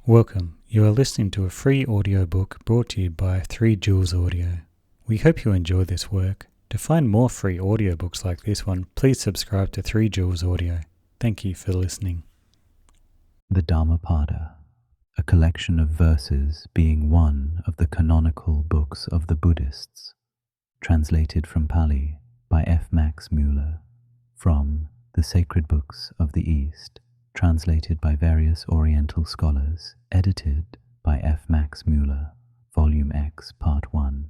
Welcome. You are listening to a free audiobook brought to you by 3 Jewels Audio. We hope you enjoy this work. To find more free audiobooks like this one, please subscribe to 3 Jewels Audio. Thank you for listening. The Dhammapada, a collection of verses being one of the canonical books of the Buddhists, translated from Pali by F. Max Muller, from the Sacred Books of the East, translated by various Oriental scholars, edited by F. Max Muller, Volume X, Part 1.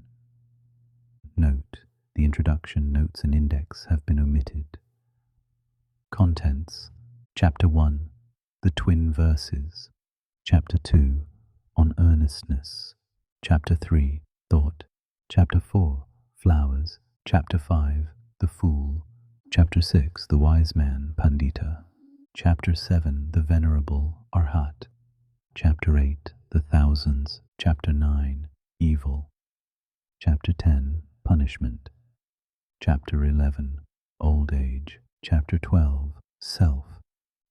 Note: the introduction, notes and index have been omitted. Contents: Chapter 1, the Twin Verses. Chapter 2, on Earnestness. Chapter 3, Thought. Chapter 4, Flowers. Chapter 5, the Fool. Chapter 6, the Wise Man, Pandita. Chapter 7, the Venerable, Arhat. Chapter 8, the Thousands. Chapter 9, Evil. Chapter 10, Punishment. Chapter 11, Old Age. Chapter 12, Self.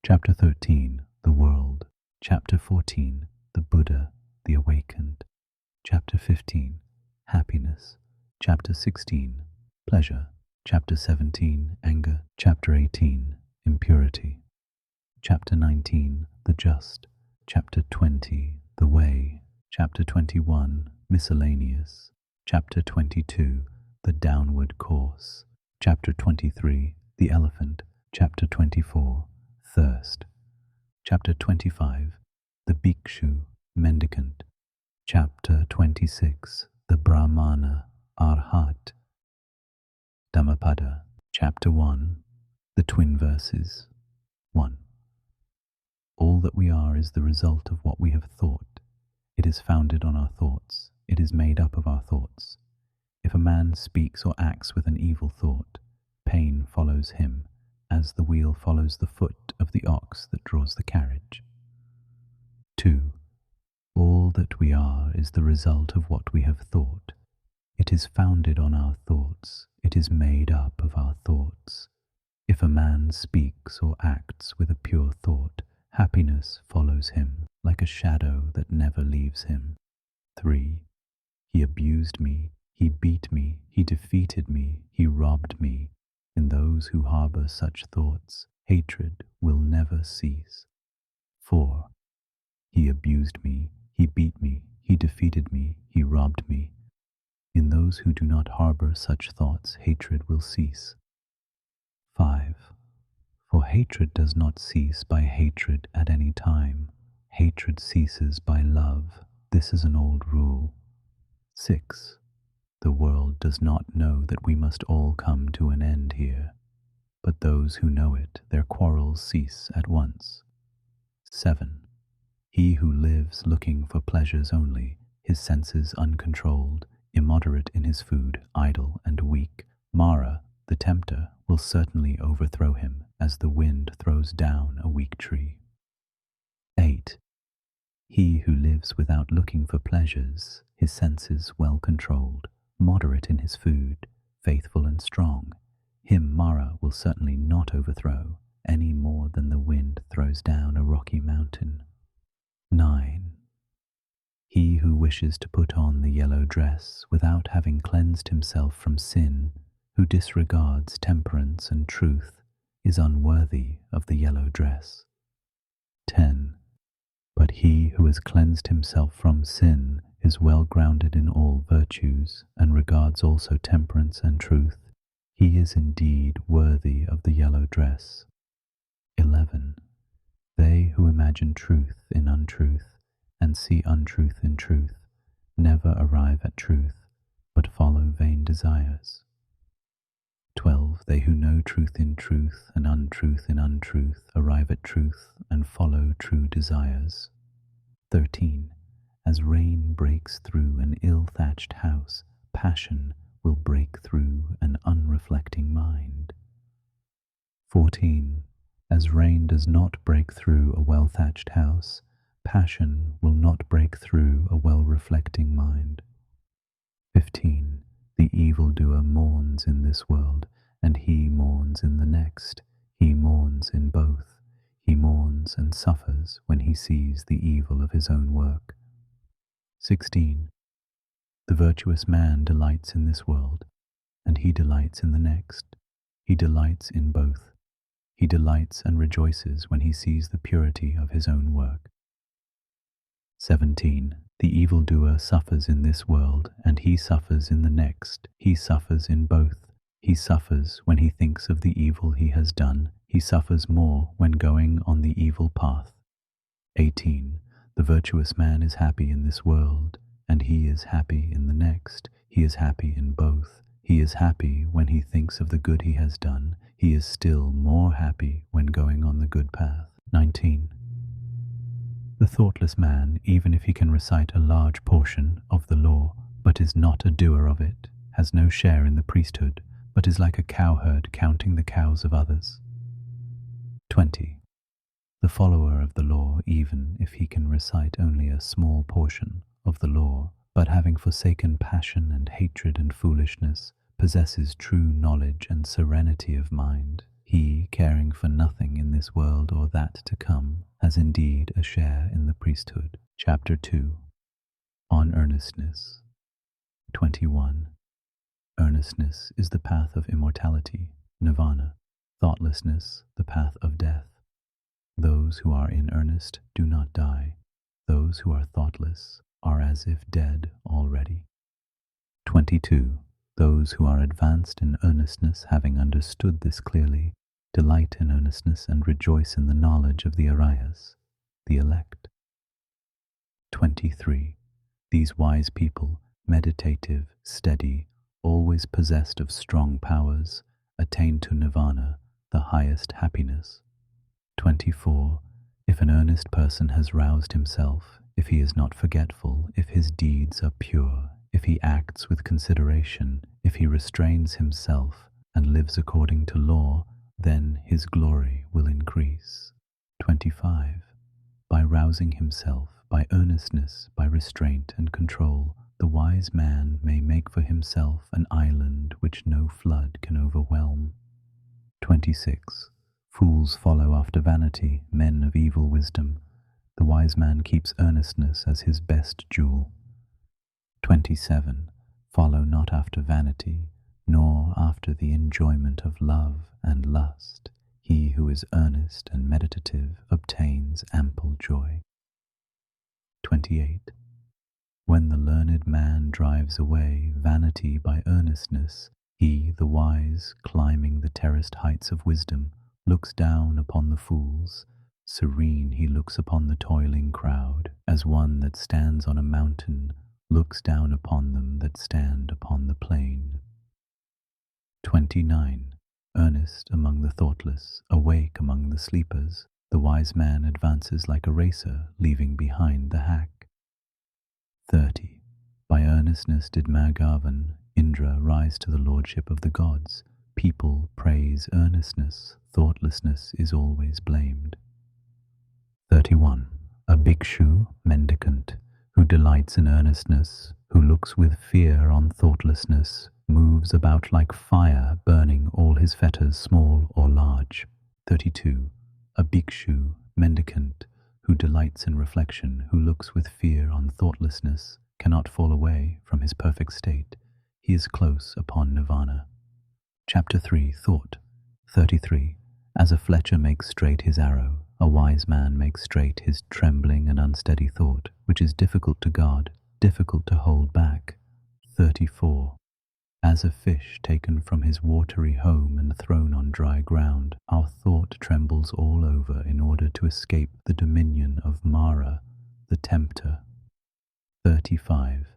Chapter 13, the World. Chapter 14, the Buddha, the Awakened. Chapter 15, Happiness. Chapter 16, Pleasure. Chapter 17, Anger. Chapter 18, Impurity. Chapter 19, the Just. Chapter 20, the Way. Chapter 21, Miscellaneous. Chapter 22, the Downward Course. Chapter 23, the Elephant. Chapter 24, Thirst. Chapter 25, the Bhikshu, Mendicant. Chapter 26, the Brahmana, Arhat. Dhammapada. Chapter 1, the Twin Verses. 1. All that we are is the result of what we have thought. It is founded on our thoughts. It is made up of our thoughts. If a man speaks or acts with an evil thought, pain follows him, as the wheel follows the foot of the ox that draws the carriage. 2. All that we are is the result of what we have thought. It is founded on our thoughts. It is made up of our thoughts. If a man speaks or acts with a pure thought, happiness follows him like a shadow that never leaves him. 3. He abused me, he beat me, he defeated me, he robbed me. In those who harbor such thoughts, hatred will never cease. 4. He abused me, he beat me, he defeated me, he robbed me. In those who do not harbor such thoughts, hatred will cease. 5. For hatred does not cease by hatred at any time. Hatred ceases by love. This is an old rule. 6. The world does not know that we must all come to an end here, but those who know it, their quarrels cease at once. 7. He who lives looking for pleasures only, his senses uncontrolled, immoderate in his food, idle and weak, Mara, the tempter, will certainly overthrow him as the wind throws down a weak tree. 8. He who lives without looking for pleasures, his senses well controlled, moderate in his food, faithful and strong, him Mara will certainly not overthrow, any more than the wind throws down a rocky mountain. 9. He who wishes to put on the yellow dress without having cleansed himself from sin, who disregards temperance and truth, is unworthy of the yellow dress. 10. But he who has cleansed himself from sin is well grounded in all virtues, and regards also temperance and truth. He is indeed worthy of the yellow dress. 11. They who imagine truth in untruth, and see untruth in truth, never arrive at truth, but follow vain desires. 12. They who know truth in truth, and untruth in untruth, arrive at truth, and follow true desires. 13. As rain breaks through an ill-thatched house, passion will break through an unreflecting mind. 14. As rain does not break through a well-thatched house, passion will not break through a well-reflecting mind. 15. The evildoer mourns in this world, and he mourns in the next. He mourns in both. He mourns and suffers when he sees the evil of his own work. 16. The virtuous man delights in this world, and he delights in the next. He delights in both. He delights and rejoices when he sees the purity of his own work. 17. The evildoer suffers in this world, and he suffers in the next. He suffers in both. He suffers when he thinks of the evil he has done. He suffers more when going on the evil path. 18. The virtuous man is happy in this world, and he is happy in the next. He is happy in both. He is happy when he thinks of the good he has done. He is still more happy when going on the good path. 19. The thoughtless man, even if he can recite a large portion of the law, but is not a doer of it, has no share in the priesthood, but is like a cowherd counting the cows of others. 20. The follower of the law, even if he can recite only a small portion of the law, but having forsaken passion and hatred and foolishness, possesses true knowledge and serenity of mind. He, caring for nothing in this world or that to come, has indeed a share in the priesthood. Chapter 2. On Earnestness. 21. Earnestness is the path of immortality, nirvana. Thoughtlessness, the path of death. Those who are in earnest do not die. Those who are thoughtless are as if dead already. 22. Those who are advanced in earnestness, having understood this clearly, delight in earnestness and rejoice in the knowledge of the Ariyas, the elect. 23. These wise people, meditative, steady, always possessed of strong powers, attain to nirvana, the highest happiness. 24. If an earnest person has roused himself, if he is not forgetful, if his deeds are pure, if he acts with consideration, if he restrains himself and lives according to law, then his glory will increase. 25. By rousing himself, by earnestness, by restraint and control, the wise man may make for himself an island which no flood can overwhelm. 26. Fools follow after vanity, men of evil wisdom. The wise man keeps earnestness as his best jewel. 27. Follow not after vanity, nor after the enjoyment of love and lust. He who is earnest and meditative obtains ample joy. 28. When the learned man drives away vanity by earnestness, he, the wise, climbing the terraced heights of wisdom, looks down upon the fools. Serene he looks upon the toiling crowd, as one that stands on a mountain looks down upon them that stand upon the plain. 29. Earnest among the thoughtless, awake among the sleepers, the wise man advances like a racer, leaving behind the hack. 30. By earnestness did Maghavan, Indra, rise to the lordship of the gods. People praise earnestness, thoughtlessness is always blamed. 31. A bhikshu, mendicant, who delights in earnestness, who looks with fear on thoughtlessness, moves about like fire, burning all his fetters, small or large. 32. A bhikshu, mendicant, who delights in reflection, who looks with fear on thoughtlessness, cannot fall away from his perfect state. He is close upon nirvana. Chapter 3. Thought. 33. As a fletcher makes straight his arrow, a wise man makes straight his trembling and unsteady thought, which is difficult to guard, difficult to hold back. 34. As a fish taken from his watery home and thrown on dry ground, our thought trembles all over in order to escape the dominion of Mara, the tempter. 35.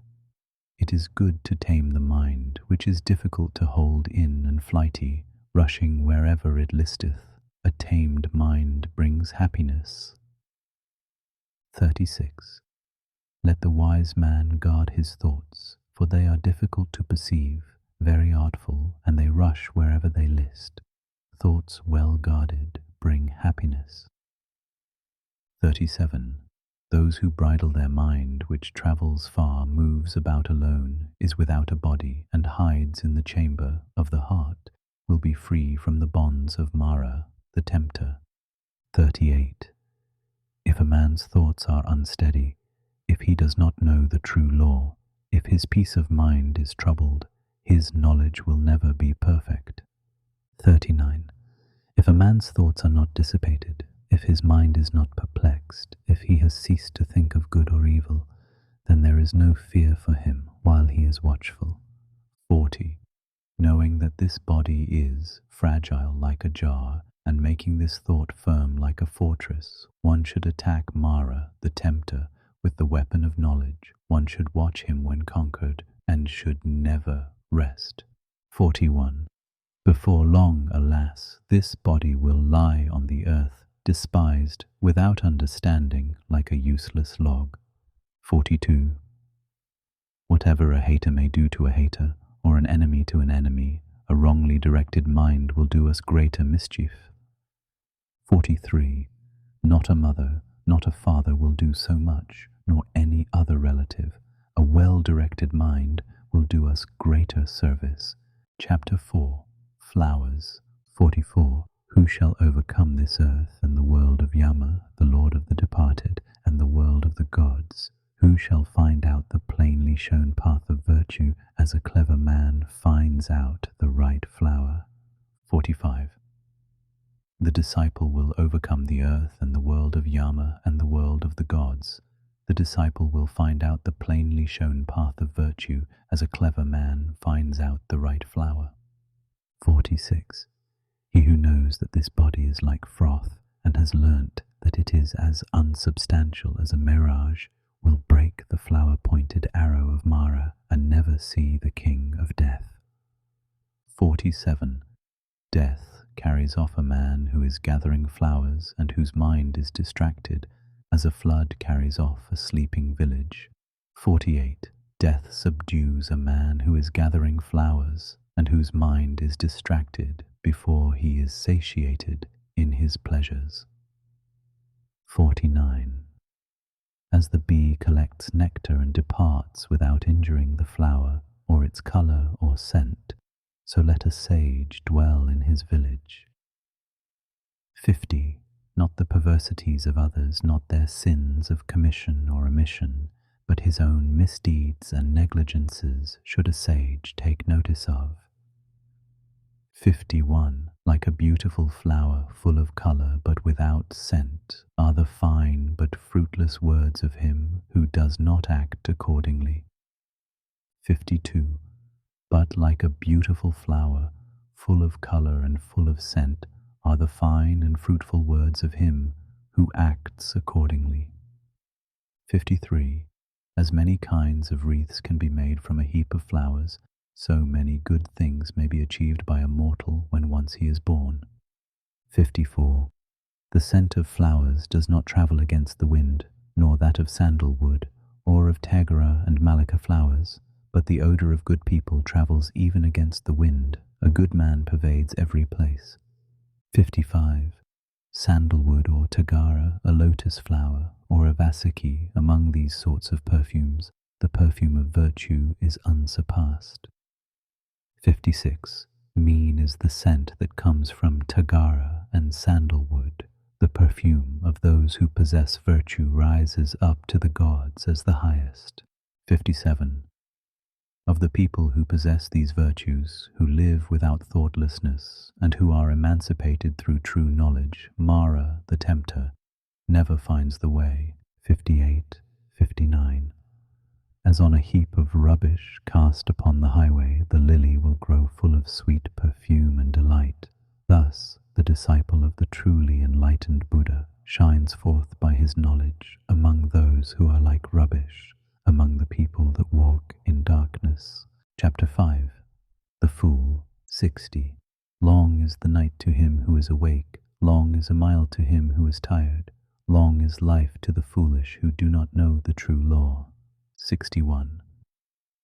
It is good to tame the mind, which is difficult to hold in and flighty, rushing wherever it listeth. A tamed mind brings happiness. 36. Let the wise man guard his thoughts, for they are difficult to perceive, very artful, and they rush wherever they list. Thoughts well guarded bring happiness. 37. Those who bridle their mind, which travels far, moves about alone, is without a body, and hides in the chamber of the heart, will be free from the bonds of Mara, the tempter. 38. If a man's thoughts are unsteady, if he does not know the true law, if his peace of mind is troubled, his knowledge will never be perfect. 39. If a man's thoughts are not dissipated, if his mind is not perplexed, if he has ceased to think of good or evil, then there is no fear for him while he is watchful. 40. Knowing that this body is fragile like a jar, and making this thought firm like a fortress, one should attack Mara, the tempter, with the weapon of knowledge. One should watch him when conquered, and should never rest. 41. Before long, alas, this body will lie on the earth, despised, without understanding, like a useless log. 42. Whatever a hater may do to a hater, or an enemy to an enemy, a wrongly directed mind will do us greater mischief. 43. Not a mother, not a father will do so much, nor any other relative. A well-directed mind will do us greater service. Chapter 4. Flowers. 44. Who shall overcome this earth and the world of Yama, the Lord of the departed, and the world of the gods? Who shall find out the plainly shown path of virtue, as a clever man finds out the right flower? 45. The disciple will overcome the earth and the world of Yama and the world of the gods. The disciple will find out the plainly shown path of virtue, as a clever man finds out the right flower. 46. He who knows that this body is like froth, and has learnt that it is as unsubstantial as a mirage, will break the flower-pointed arrow of Mara and never see the king of death. 47. Death carries off a man who is gathering flowers and whose mind is distracted, as a flood carries off a sleeping village. 48. Death subdues a man who is gathering flowers and whose mind is distracted before he is satiated in his pleasures. 49. As the bee collects nectar and departs without injuring the flower or its colour or scent, so let a sage dwell in his village. 50. Not the perversities of others, not their sins of commission or omission, but his own misdeeds and negligences should a sage take notice of. 51. Like a beautiful flower full of colour but without scent are the fine but fruitless words of him who does not act accordingly. 52. But like a beautiful flower, full of colour and full of scent, are the fine and fruitful words of him who acts accordingly. 53. As many kinds of wreaths can be made from a heap of flowers, so many good things may be achieved by a mortal when once he is born. 54. The scent of flowers does not travel against the wind, nor that of sandalwood, or of tegara and malacca flowers, but the odour of good people travels even against the wind. A good man pervades every place. 55. Sandalwood or tagara, a lotus flower, or a vasiki, among these sorts of perfumes, the perfume of virtue is unsurpassed. 56. Mean is the scent that comes from tagara and sandalwood. The perfume of those who possess virtue rises up to the gods as the highest. 57. Of the people who possess these virtues, who live without thoughtlessness, and who are emancipated through true knowledge, Mara, the tempter, never finds the way. 58, 59. As on a heap of rubbish cast upon the highway, the lily will grow full of sweet perfume and delight. Thus, the disciple of the truly enlightened Buddha shines forth by his knowledge among those who are like rubbish, among the people that walk in darkness. Chapter 5. The Fool. 60. Long is the night to him who is awake, long is a mile to him who is tired, long is life to the foolish who do not know the true law. 61.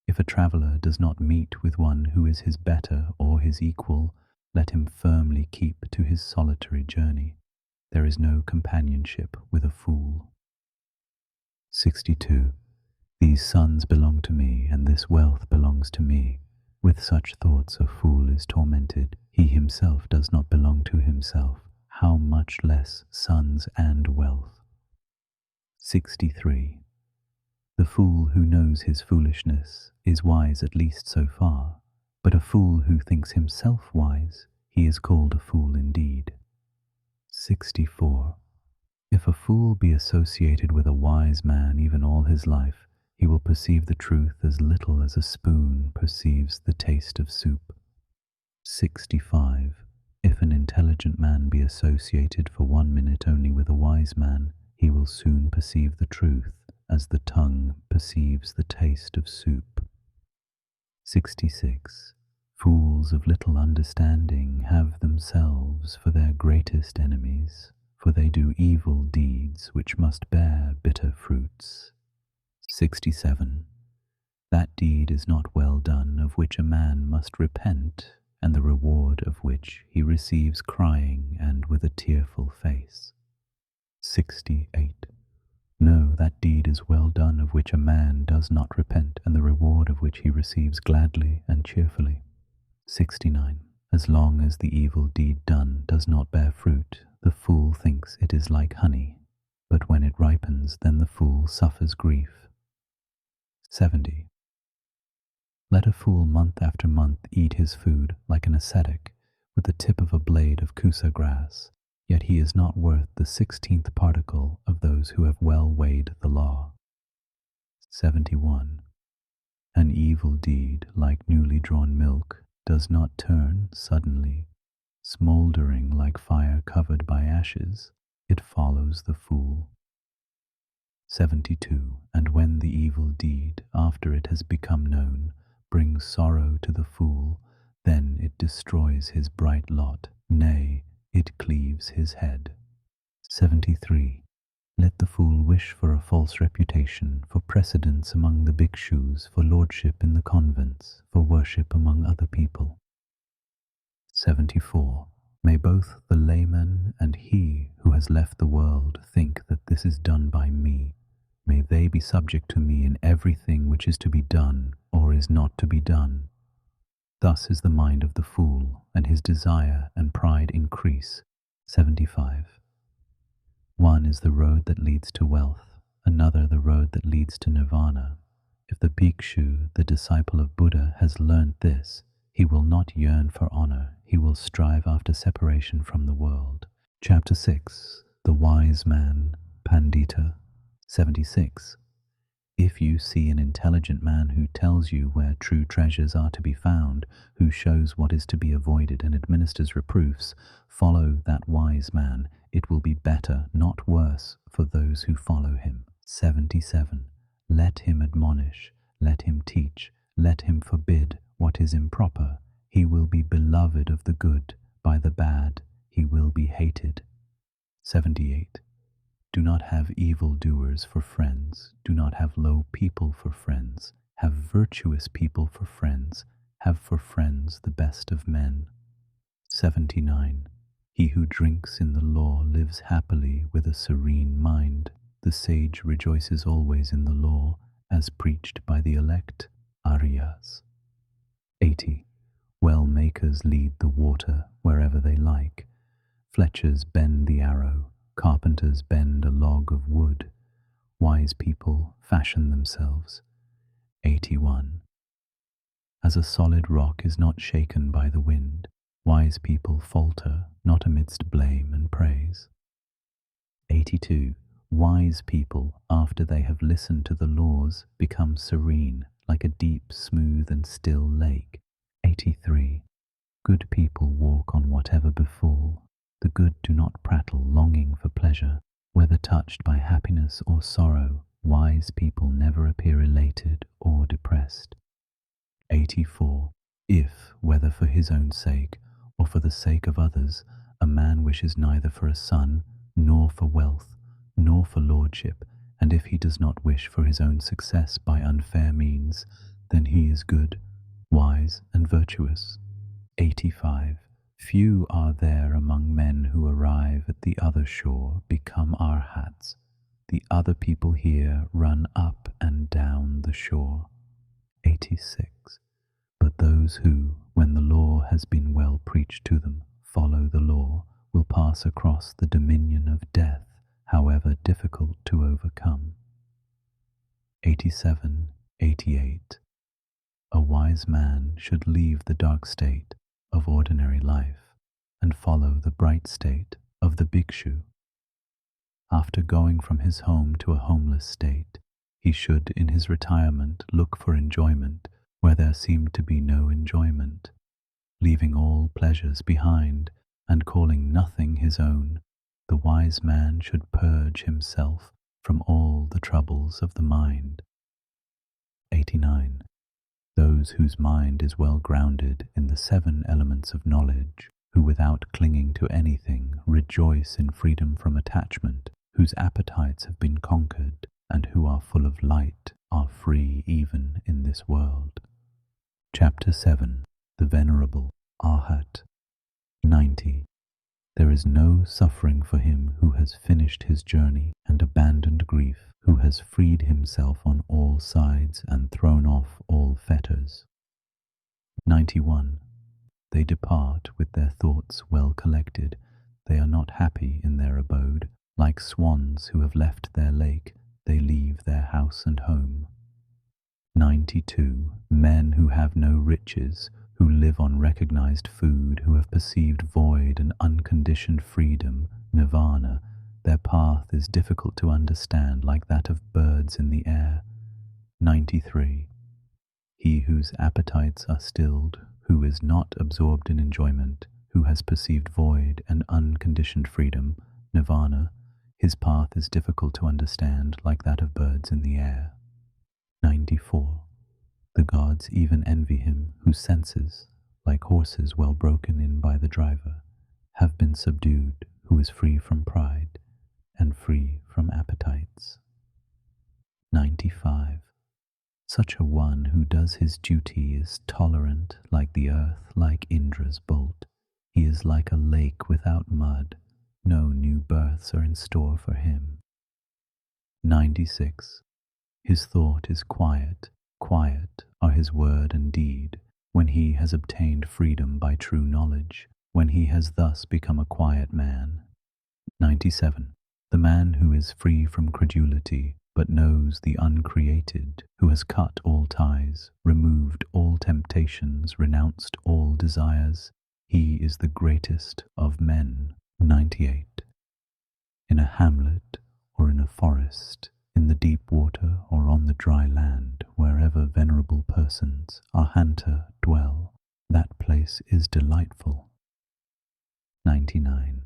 If a traveller does not meet with one who is his better or his equal, let him firmly keep to his solitary journey. There is no companionship with a fool. 62. These sons belong to me, and this wealth belongs to me. With such thoughts a fool is tormented. He himself does not belong to himself. how much less sons and wealth. 63. The fool who knows his foolishness is wise at least so far, but a fool who thinks himself wise, he is called a fool indeed. 64. If a fool be associated with a wise man even all his life, he will perceive the truth as little as a spoon perceives the taste of soup. 65. If an intelligent man be associated for 1 minute only with a wise man, he will soon perceive the truth as the tongue perceives the taste of soup. 66. Fools of little understanding have themselves for their greatest enemies, for they do evil deeds which must bear bitter fruits. 67. That deed is not well done of which a man must repent, and the reward of which he receives crying and with a tearful face. 68. No, that deed is well done of which a man does not repent, and the reward of which he receives gladly and cheerfully. 69. As long as the evil deed done does not bear fruit, the fool thinks it is like honey, but when it ripens, then the fool suffers grief. 70. Let a fool month after month eat his food like an ascetic, with the tip of a blade of kusa grass, yet he is not worth the 16th particle of those who have well weighed the law. 71. An evil deed, like newly drawn milk, does not turn suddenly, smouldering like fire covered by ashes. It follows the fool. 72. And when the evil deed, after it has become known, brings sorrow to the fool, then it destroys his bright lot, nay, it cleaves his head. 73. Let the fool wish for a false reputation, for precedence among the bhikshus, for lordship in the convents, for worship among other people. 74. May both the layman and he who has left the world think that this is done by me. May they be subject to me in everything which is to be done or is not to be done. Thus is the mind of the fool, and his desire and pride increase. 75. One is the road that leads to wealth, another the road that leads to nirvana. If the bhikshu, the disciple of Buddha, has learnt this, he will not yearn for honor, he will strive after separation from the world. Chapter 6. The Wise Man, Pandita. 76. If you see an intelligent man who tells you where true treasures are to be found, who shows what is to be avoided and administers reproofs, follow that wise man. It will be better, not worse, for those who follow him. 77. Let him admonish, let him teach, let him forbid what is improper. He will be beloved of the good, by the bad he will be hated. 78. Do not have evil-doers for friends. Do not have low people for friends. Have virtuous people for friends. Have for friends the best of men. 79. He who drinks in the law lives happily with a serene mind. The sage rejoices always in the law, as preached by the elect, Aryas. 80. Well-makers lead the water wherever they like. Fletchers bend the arrow. Carpenters bend a log of wood. Wise people fashion themselves. 81. As a solid rock is not shaken by the wind, wise people falter not amidst blame and praise. 82. Wise people, after they have listened to the laws, become serene, like a deep, smooth and still lake. 83. Good people walk on whatever befall. The good do not prattle, longing for pleasure. Whether touched by happiness or sorrow, wise people never appear elated or depressed. 84. If, whether for his own sake or for the sake of others, a man wishes neither for a son, nor for wealth, nor for lordship, and if he does not wish for his own success by unfair means, then he is good, wise, and virtuous. 85. Few are there among men who arrive at the other shore, become arhats. The other people here run up and down the shore. 86. But those who, when the law has been well preached to them, follow the law, will pass across the dominion of death, however difficult to overcome. 87, 88. A wise man should leave the dark state of ordinary life and follow the bright state of the bhikshu. After going from his home to a homeless state, he should in his retirement look for enjoyment where there seemed to be no enjoyment, leaving all pleasures behind and calling nothing his own. The wise man should purge himself from all the troubles of the mind. 89. Those whose mind is well grounded in the 7 elements of knowledge, who without clinging to anything rejoice in freedom from attachment, whose appetites have been conquered, and who are full of light, are free even in this world. Chapter 7. The Venerable Arhat. 90. There is no suffering for him who has finished his journey and abandoned grief, who has freed himself on all sides and thrown off all fetters. 91. They depart with their thoughts well collected. They are not happy in their abode. Like swans who have left their lake, they leave their house and home. 92. Men who have no riches, who live on recognized food, who have perceived void and unconditioned freedom, nirvana, their path is difficult to understand, like that of birds in the air. 93. He whose appetites are stilled, who is not absorbed in enjoyment, who has perceived void and unconditioned freedom, nirvana, his path is difficult to understand, like that of birds in the air. 94. The gods even envy him whose senses, like horses well broken in by the driver, have been subdued, who is free from pride and free from appetites. 95. Such a one who does his duty is tolerant like the earth, like Indra's bolt. He is like a lake without mud. No new births are in store for him. 96. His thought is quiet. Quiet are his word and deed. When he has obtained freedom by true knowledge, when he has thus become a quiet man. 97. The man who is free from credulity, but knows the uncreated, who has cut all ties, removed all temptations, renounced all desires, he is the greatest of men. 98. In a hamlet or in a forest, in the deep water or on the dry land, wherever venerable persons, Arhanta, dwell, that place is delightful. 99.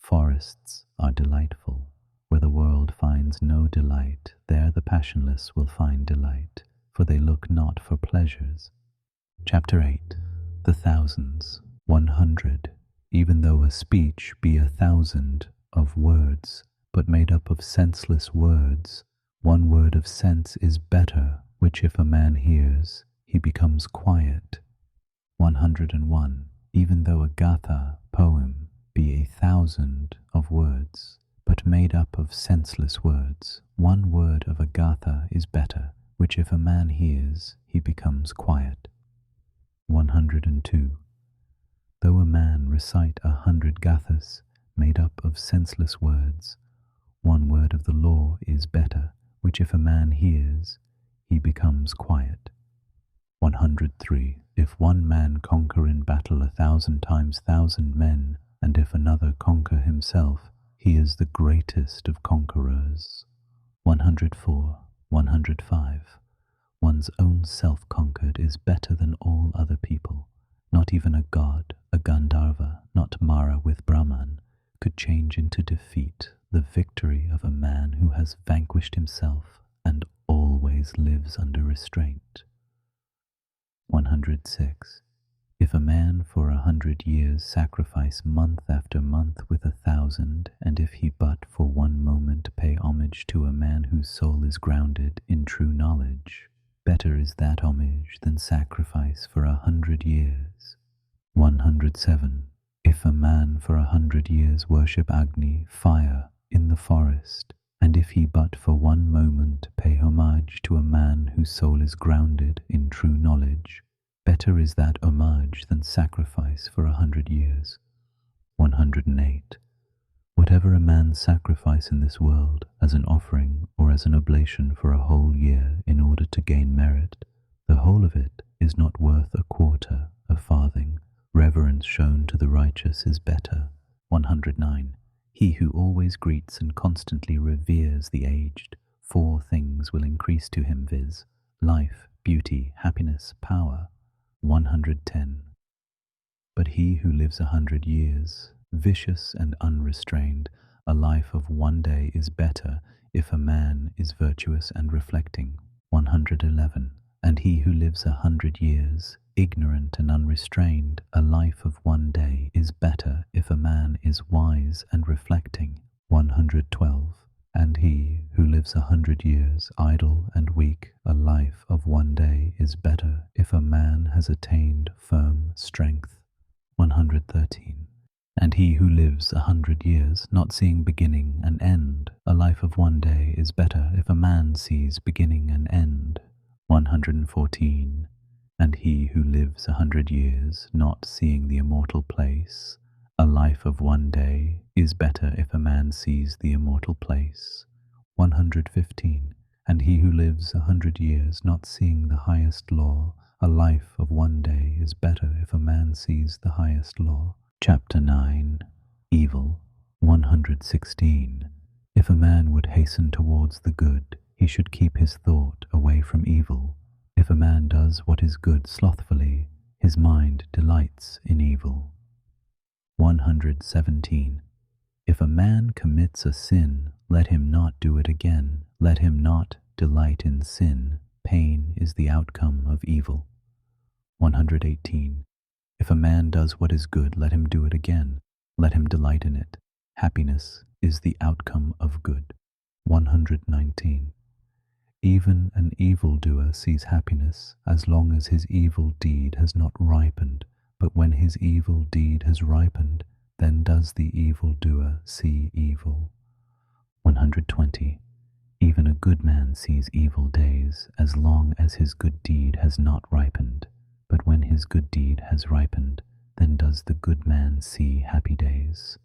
Forests are delightful. Where the world finds no delight, there the passionless will find delight, for they look not for pleasures. Chapter 8. The Thousands. 100. Even though a speech be 1,000 of words, but made up of senseless words, one word of sense is better, which if a man hears, he becomes quiet. 101. Even though a gatha, poem, be 1,000 of words, but made up of senseless words, one word of a gatha is better, which if a man hears, he becomes quiet. 102. Though a man recite 100 gathas, made up of senseless words, one word of the law is better, which if a man hears, he becomes quiet. 103. If one man conquer in battle 1,000 times 1,000 men, and if another conquer himself, he is the greatest of conquerors. 104. 105. One's own self conquered is better than all other people. Not even a god, a Gandharva, not Mara with Brahman, could change into defeat the victory of a man who has vanquished himself and always lives under restraint. 106. If a man for 100 years sacrifice month after month with 1,000, and if he but for one moment pay homage to a man whose soul is grounded in true knowledge, better is that homage than sacrifice for 100 years. 107. If a man for 100 years worship Agni, fire, in the forest, and if he but for one moment pay homage to a man whose soul is grounded in true knowledge, better is that homage than sacrifice for 100 years. 108. Whatever a man sacrifice in this world as an offering or as an oblation for a whole year in order to gain merit, the whole of it is not worth a quarter, a farthing. Reverence shown to the righteous is better. 109. He who always greets and constantly reveres the aged, 4 things will increase to him, viz. Life, beauty, happiness, power. 110. But he who lives 100 years, vicious and unrestrained, a life of 1 day is better if a man is virtuous and reflecting. 111. And he who lives 100 years, ignorant and unrestrained, a life of 1 day is better if a man is wise and reflecting. 112. And he who lives 100 years, idle and weak, a life of 1 day is better if a man has attained firm strength. 113. And he who lives 100 years, not seeing beginning and end, a life of 1 day is better if a man sees beginning and end. 114. And he who lives 100 years, not seeing the immortal place, a life of 1 day is better if a man sees the immortal place. 115. And he who lives 100 years, not seeing the highest law, a life of 1 day is better if a man sees the highest law. Chapter 9. Evil. 116. If a man would hasten towards the good, he should keep his thought away from evil. If a man does what is good slothfully, his mind delights in evil. 117. If a man commits a sin, let him not do it again. Let him not delight in sin. Pain is the outcome of evil. 118. If a man does what is good, let him do it again. Let him delight in it. Happiness is the outcome of good. 119. Even an evildoer sees happiness as long as his evil deed has not ripened, but when his evil deed has ripened, then does the evildoer see evil. 120. Even a good man sees evil days as long as his good deed has not ripened, but when his good deed has ripened, then does the good man see happy days.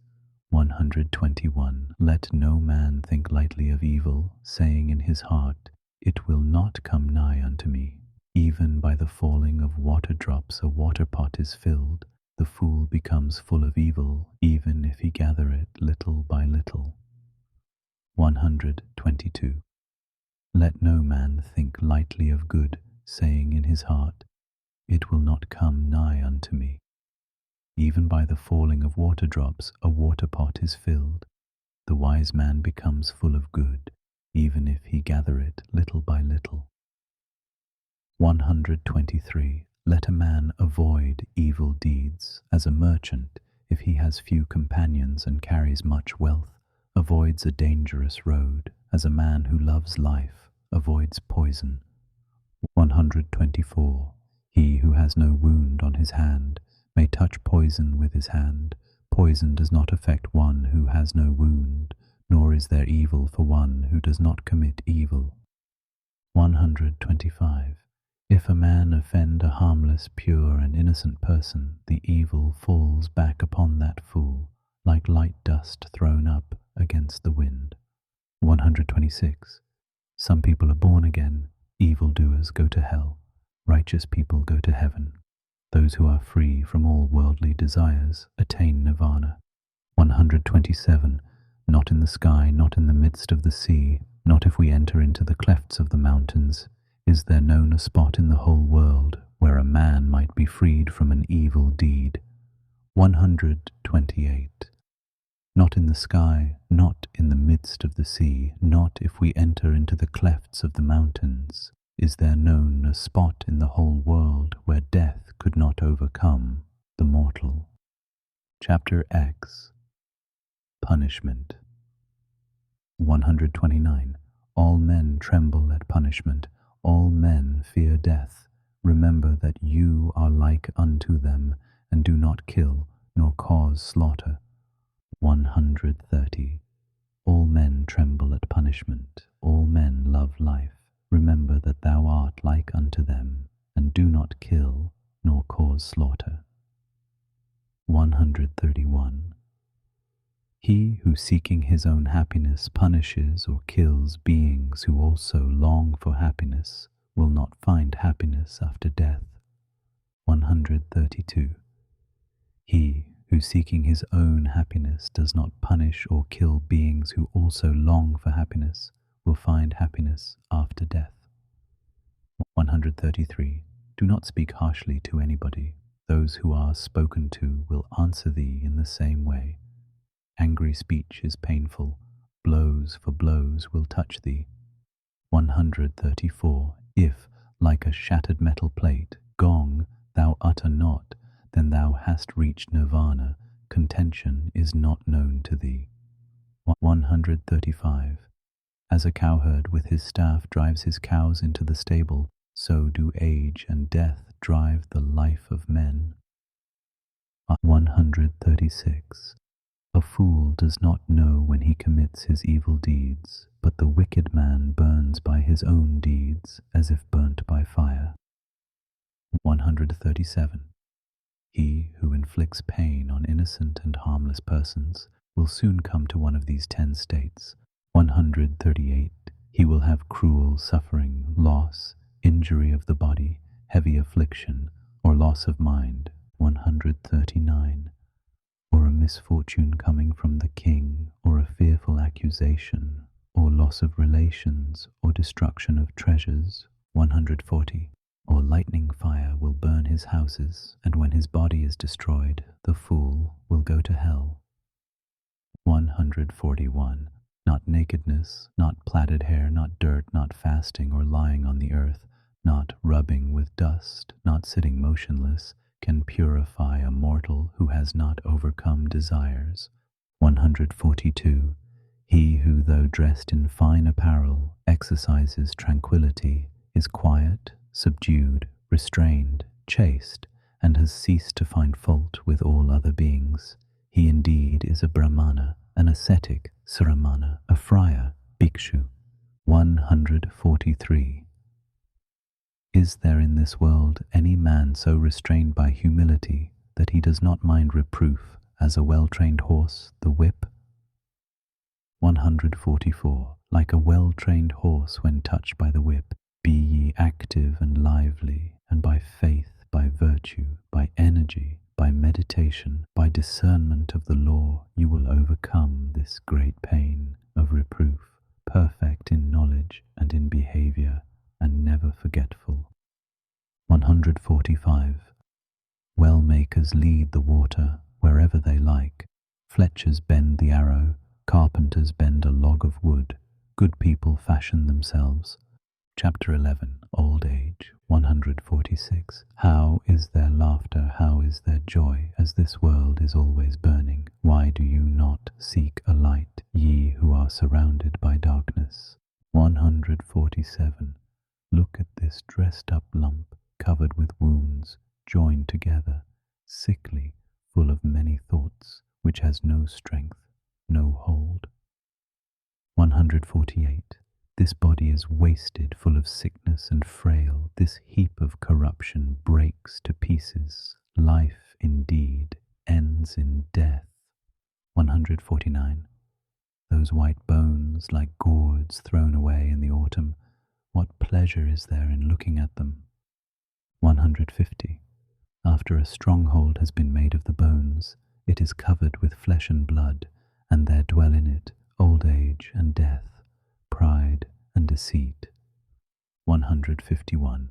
121. Let no man think lightly of evil, saying in his heart, "It will not come nigh unto me." Even by the falling of water drops a water pot is filled. The fool becomes full of evil, even if he gather it little by little. 122. Let no man think lightly of good, saying in his heart, "It will not come nigh unto me." Even by the falling of water drops a water pot is filled. The wise man becomes full of good, even if he gather it little by little. 123. Let a man avoid evil deeds, as a merchant, if he has few companions and carries much wealth, avoids a dangerous road, as a man who loves life avoids poison. 124. He who has no wound on his hand may touch poison with his hand. Poison does not affect one who has no wound, nor is there evil for one who does not commit evil. 125. If a man offend a harmless, pure, and innocent person, the evil falls back upon that fool, like light dust thrown up against the wind. 126. Some people are born again, evildoers go to hell, righteous people go to heaven. Those who are free from all worldly desires attain nirvana. 127. Not in the sky, not in the midst of the sea, not if we enter into the clefts of the mountains, is there known a spot in the whole world where a man might be freed from an evil deed. 128. Not in the sky, not in the midst of the sea, not if we enter into the clefts of the mountains, is there known a spot in the whole world where death could not overcome the mortal. Chapter X. Punishment. 129. All men tremble at punishment. All men fear death. Remember that you are like unto them, and do not kill, nor cause slaughter. 130. All men tremble at punishment. All men love life. Remember that thou art like unto them, and do not kill, nor cause slaughter. 131. who seeking his own happiness punishes or kills beings who also long for happiness will not find happiness after death. 132. He who seeking his own happiness does not punish or kill beings who also long for happiness will find happiness after death. 133. Do not speak harshly to anybody. Those who are spoken to will answer thee in the same way. Angry speech is painful. Blows for blows will touch thee. 134. If, like a shattered metal plate, gong, thou utter not, then thou hast reached nirvana. Contention is not known to thee. 135. As a cowherd with his staff drives his cows into the stable, so do age and death drive the life of men. 136. A fool does not know when he commits his evil deeds, but the wicked man burns by his own deeds as if burnt by fire. 137. He who inflicts pain on innocent and harmless persons will soon come to one of these 10 states. 138. He will have cruel suffering, loss, injury of the body, heavy affliction, or loss of mind. 139. Or a misfortune coming from the king, or a fearful accusation, or loss of relations, or destruction of treasures. 140. Or lightning fire will burn his houses, and when his body is destroyed, the fool will go to hell. 141. Not nakedness, not plaited hair, not dirt, not fasting or lying on the earth, not rubbing with dust, not sitting motionless, can purify a mortal who has not overcome desires. 142. He who, though dressed in fine apparel, exercises tranquility, is quiet, subdued, restrained, chaste, and has ceased to find fault with all other beings. He indeed is a Brahmana, an ascetic, Saramana, a friar, Bhikshu. 143. Is there in this world any man so restrained by humility that he does not mind reproof as a well-trained horse the whip? 144. Like a well-trained horse when touched by the whip, be ye active and lively, and by faith, by virtue, by energy, by meditation, by discernment of the law, you will overcome this great pain of reproof, perfect in knowledge and in behavior, and never forgetful. 145. Well makers lead the water wherever they like. Fletchers bend the arrow, carpenters bend a log of wood. Good people fashion themselves. Chapter 11. Old Age. 146. How is their laughter, how is their joy, as this world is always burning? Why do you not seek a light, ye who are surrounded by darkness? 147. Look at this dressed-up lump, covered with wounds, joined together, sickly, full of many thoughts, which has no strength, no hold. 148. This body is wasted, full of sickness and frail. This heap of corruption breaks to pieces. Life, indeed, ends in death. 149. Those white bones, like gourds thrown away in the autumn, what pleasure is there in looking at them? 150. After a stronghold has been made of the bones, it is covered with flesh and blood, and there dwell in it old age and death, pride and deceit. 151.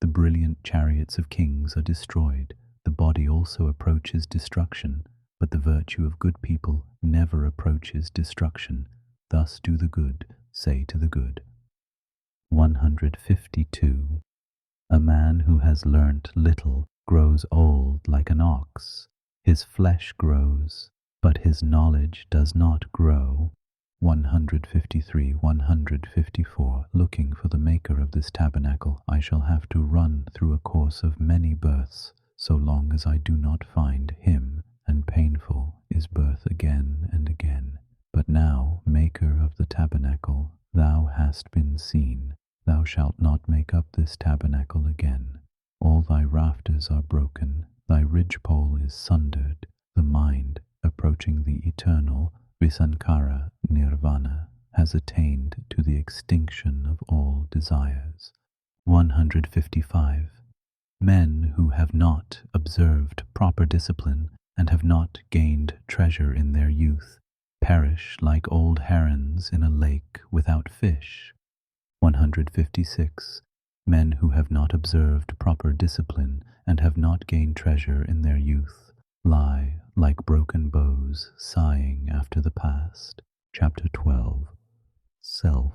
The brilliant chariots of kings are destroyed. The body also approaches destruction, but the virtue of good people never approaches destruction. Thus do the good say to the good. 152. A man who has learnt little grows old like an ox. His flesh grows, but his knowledge does not grow. 153, 154. Looking for the maker of this tabernacle, I shall have to run through a course of many births, so long as I do not find him, and painful is birth again and again. But now, maker of the tabernacle, thou hast been seen. Thou shalt not make up this tabernacle again. All thy rafters are broken, thy ridgepole is sundered. The mind, approaching the eternal, Visankara nirvana has attained to the extinction of all desires. 155. Men who have not observed proper discipline and have not gained treasure in their youth perish like old herons in a lake without fish. 156. Men who have not observed proper discipline and have not gained treasure in their youth lie like broken bows sighing after the past. Chapter 12. Self.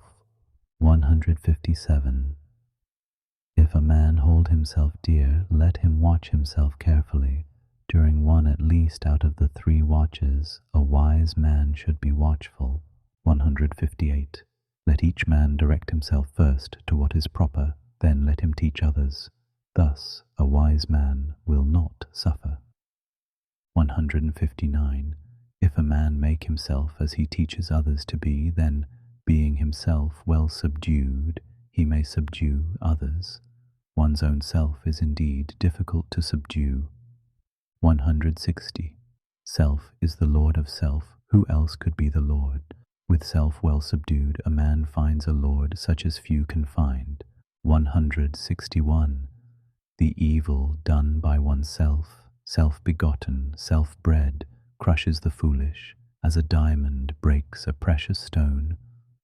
157. If a man hold himself dear, let him watch himself carefully. During one at least out of the 3 watches, a wise man should be watchful. 158. Let each man direct himself first to what is proper, then let him teach others. Thus a wise man will not suffer. 159. If a man make himself as he teaches others to be, then, being himself well subdued, he may subdue others. One's own self is indeed difficult to subdue. 160. Self is the lord of self. Who else could be the lord? With self well subdued, a man finds a lord such as few can find. 161. The evil done by oneself, self-begotten, self-bred, crushes the foolish, as a diamond breaks a precious stone.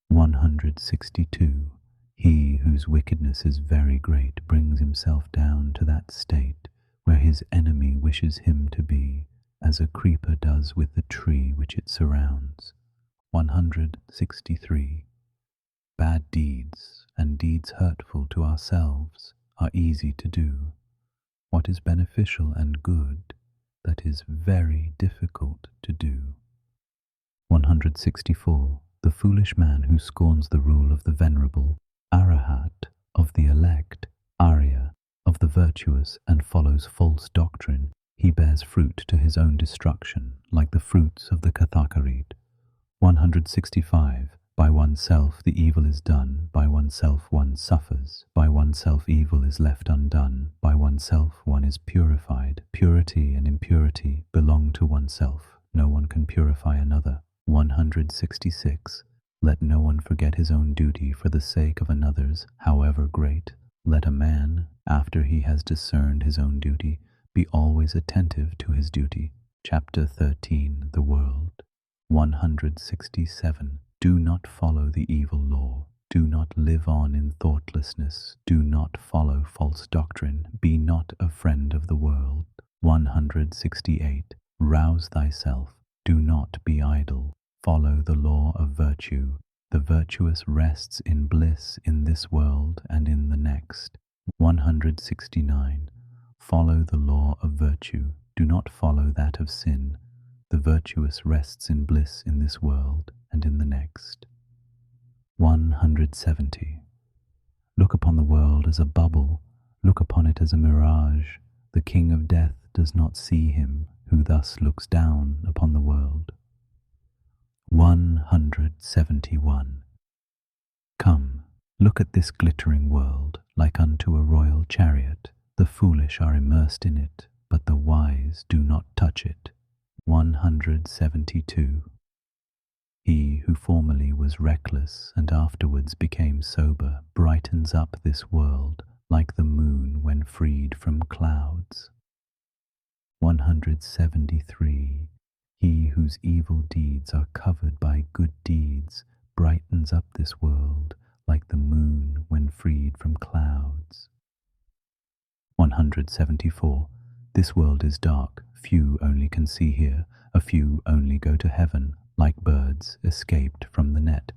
162. He whose wickedness is very great brings himself down to that state where his enemy wishes him to be, as a creeper does with the tree which it surrounds. 163. Bad deeds, and deeds hurtful to ourselves, are easy to do. What is beneficial and good, that is very difficult to do. 164. The foolish man who scorns the rule of the venerable, Arahat, of the elect, Arya, of the virtuous, and follows false doctrine, he bears fruit to his own destruction, like the fruits of the Kathakarid. 165. By oneself the evil is done, by oneself one suffers, by oneself evil is left undone, by oneself one is purified. Purity and impurity belong to oneself. No one can purify another. 166. Let no one forget his own duty for the sake of another's, however great. Let a man, after he has discerned his own duty, be always attentive to his duty. Chapter 13. The World. 167. Do not follow the evil law. Do not live on in thoughtlessness. Do not follow false doctrine. Be not a friend of the world. 168. Rouse thyself. Do not be idle. Follow the law of virtue. The virtuous rests in bliss in this world and in the next. 169. Follow the law of virtue. Do not follow that of sin. The virtuous rests in bliss in this world and in the next. 170. Look upon the world as a bubble. Look upon it as a mirage. The king of death does not see him who thus looks down upon the world. 171. Come, look at this glittering world, like unto a royal chariot. The foolish are immersed in it, but the wise do not touch it. 172. He who formerly was reckless and afterwards became sober brightens up this world like the moon when freed from clouds. 173. He whose evil deeds are covered by good deeds brightens up this world like the moon when freed from clouds. 174. This world is dark, few only can see here, a few only go to heaven, like birds escaped from the net.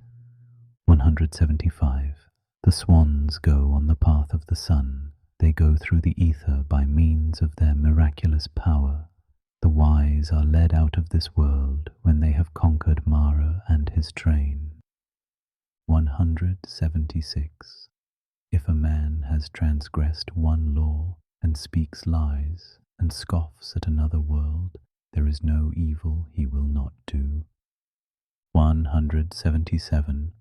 175. The swans go on the path of the sun. They go through the ether by means of their miraculous power. The wise are led out of this world when they have conquered Mara and his train. 176. If a man has transgressed one law and speaks lies and scoffs at another world, there is no evil he will not do. 177.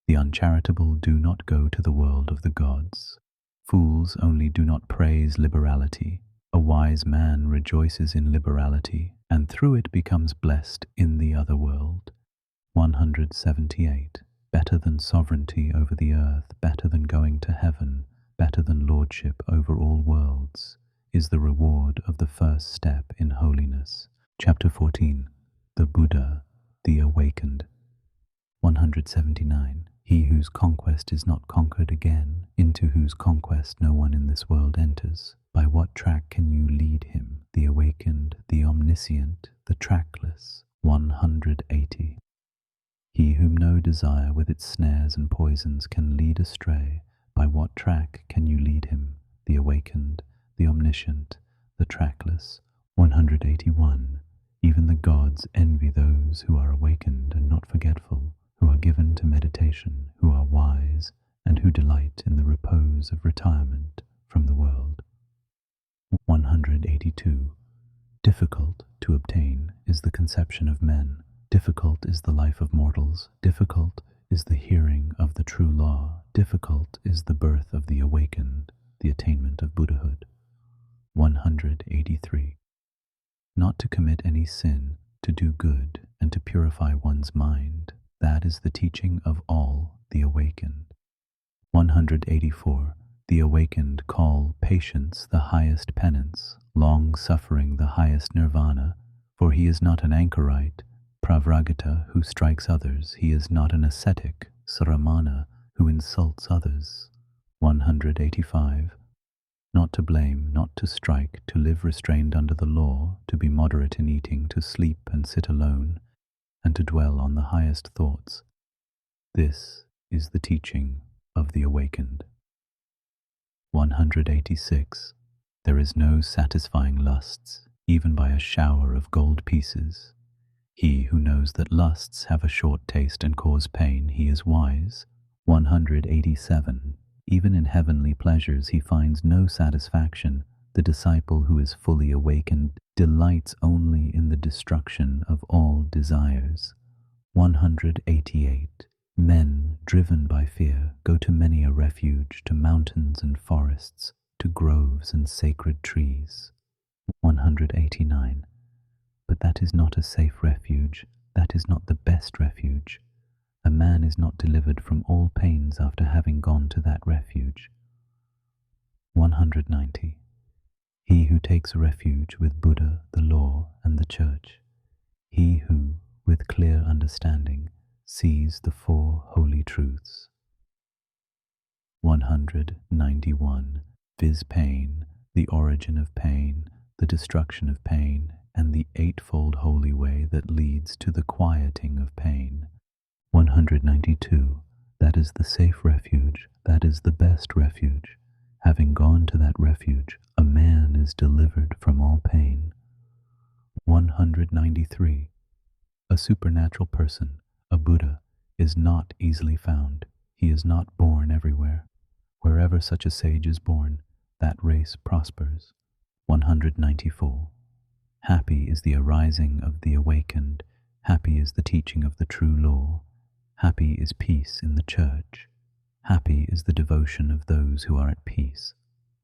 The uncharitable do not go to the world of the gods. Fools only do not praise liberality. A wise man rejoices in liberality, and through it becomes blessed in the other world. 178. Better than sovereignty over the earth, better than going to heaven, better than lordship over all worlds, is the reward of the first step in holiness. Chapter 14. The Buddha, the Awakened. 179. He whose conquest is not conquered again, into whose conquest no one in this world enters. By what track can you lead him, the awakened, the omniscient, the trackless? 180. He whom no desire with its snares and poisons can lead astray, by what track can you lead him, the awakened, the omniscient, the trackless? 181. Even the gods envy those who are awakened and not forgetful, who are given to meditation, who are wise, and who delight in the repose of retirement from the world. 182. Difficult to obtain is the conception of men. Difficult is the life of mortals. Difficult is the hearing of the true law. Difficult is the birth of the awakened, the attainment of Buddhahood. 183. Not to commit any sin, to do good, and to purify one's mind. That is the teaching of all the awakened. 184. The awakened call patience the highest penance, long-suffering the highest nirvana, for he is not an anchorite, pravragata, who strikes others. He is not an ascetic, saramana, who insults others. 185. Not to blame, not to strike, to live restrained under the law, to be moderate in eating, to sleep and sit alone, and to dwell on the highest thoughts. This is the teaching of the awakened. 186. There is no satisfying lusts, even by a shower of gold pieces. He who knows that lusts have a short taste and cause pain, he is wise. 187. Even in heavenly pleasures he finds no satisfaction. The disciple who is fully awakened delights only in the destruction of all desires. 188. Men, driven by fear, go to many a refuge, to mountains and forests, to groves and sacred trees. 189. But that is not a safe refuge, that is not the best refuge. A man is not delivered from all pains after having gone to that refuge. 190. He who takes refuge with Buddha, the law, and the church, he who, with clear understanding, sees the four holy truths. 191. Viz. Pain, the origin of pain, the destruction of pain, and the eightfold holy way that leads to the quieting of pain. 192. That is the safe refuge, that is the best refuge. Having gone to that refuge, a man is delivered from all pain. 193. A supernatural person, a Buddha, is not easily found. He is not born everywhere. Wherever such a sage is born, that race prospers. 194. Happy is the arising of the awakened. Happy is the teaching of the true law. Happy is peace in the church. Happy is the devotion of those who are at peace.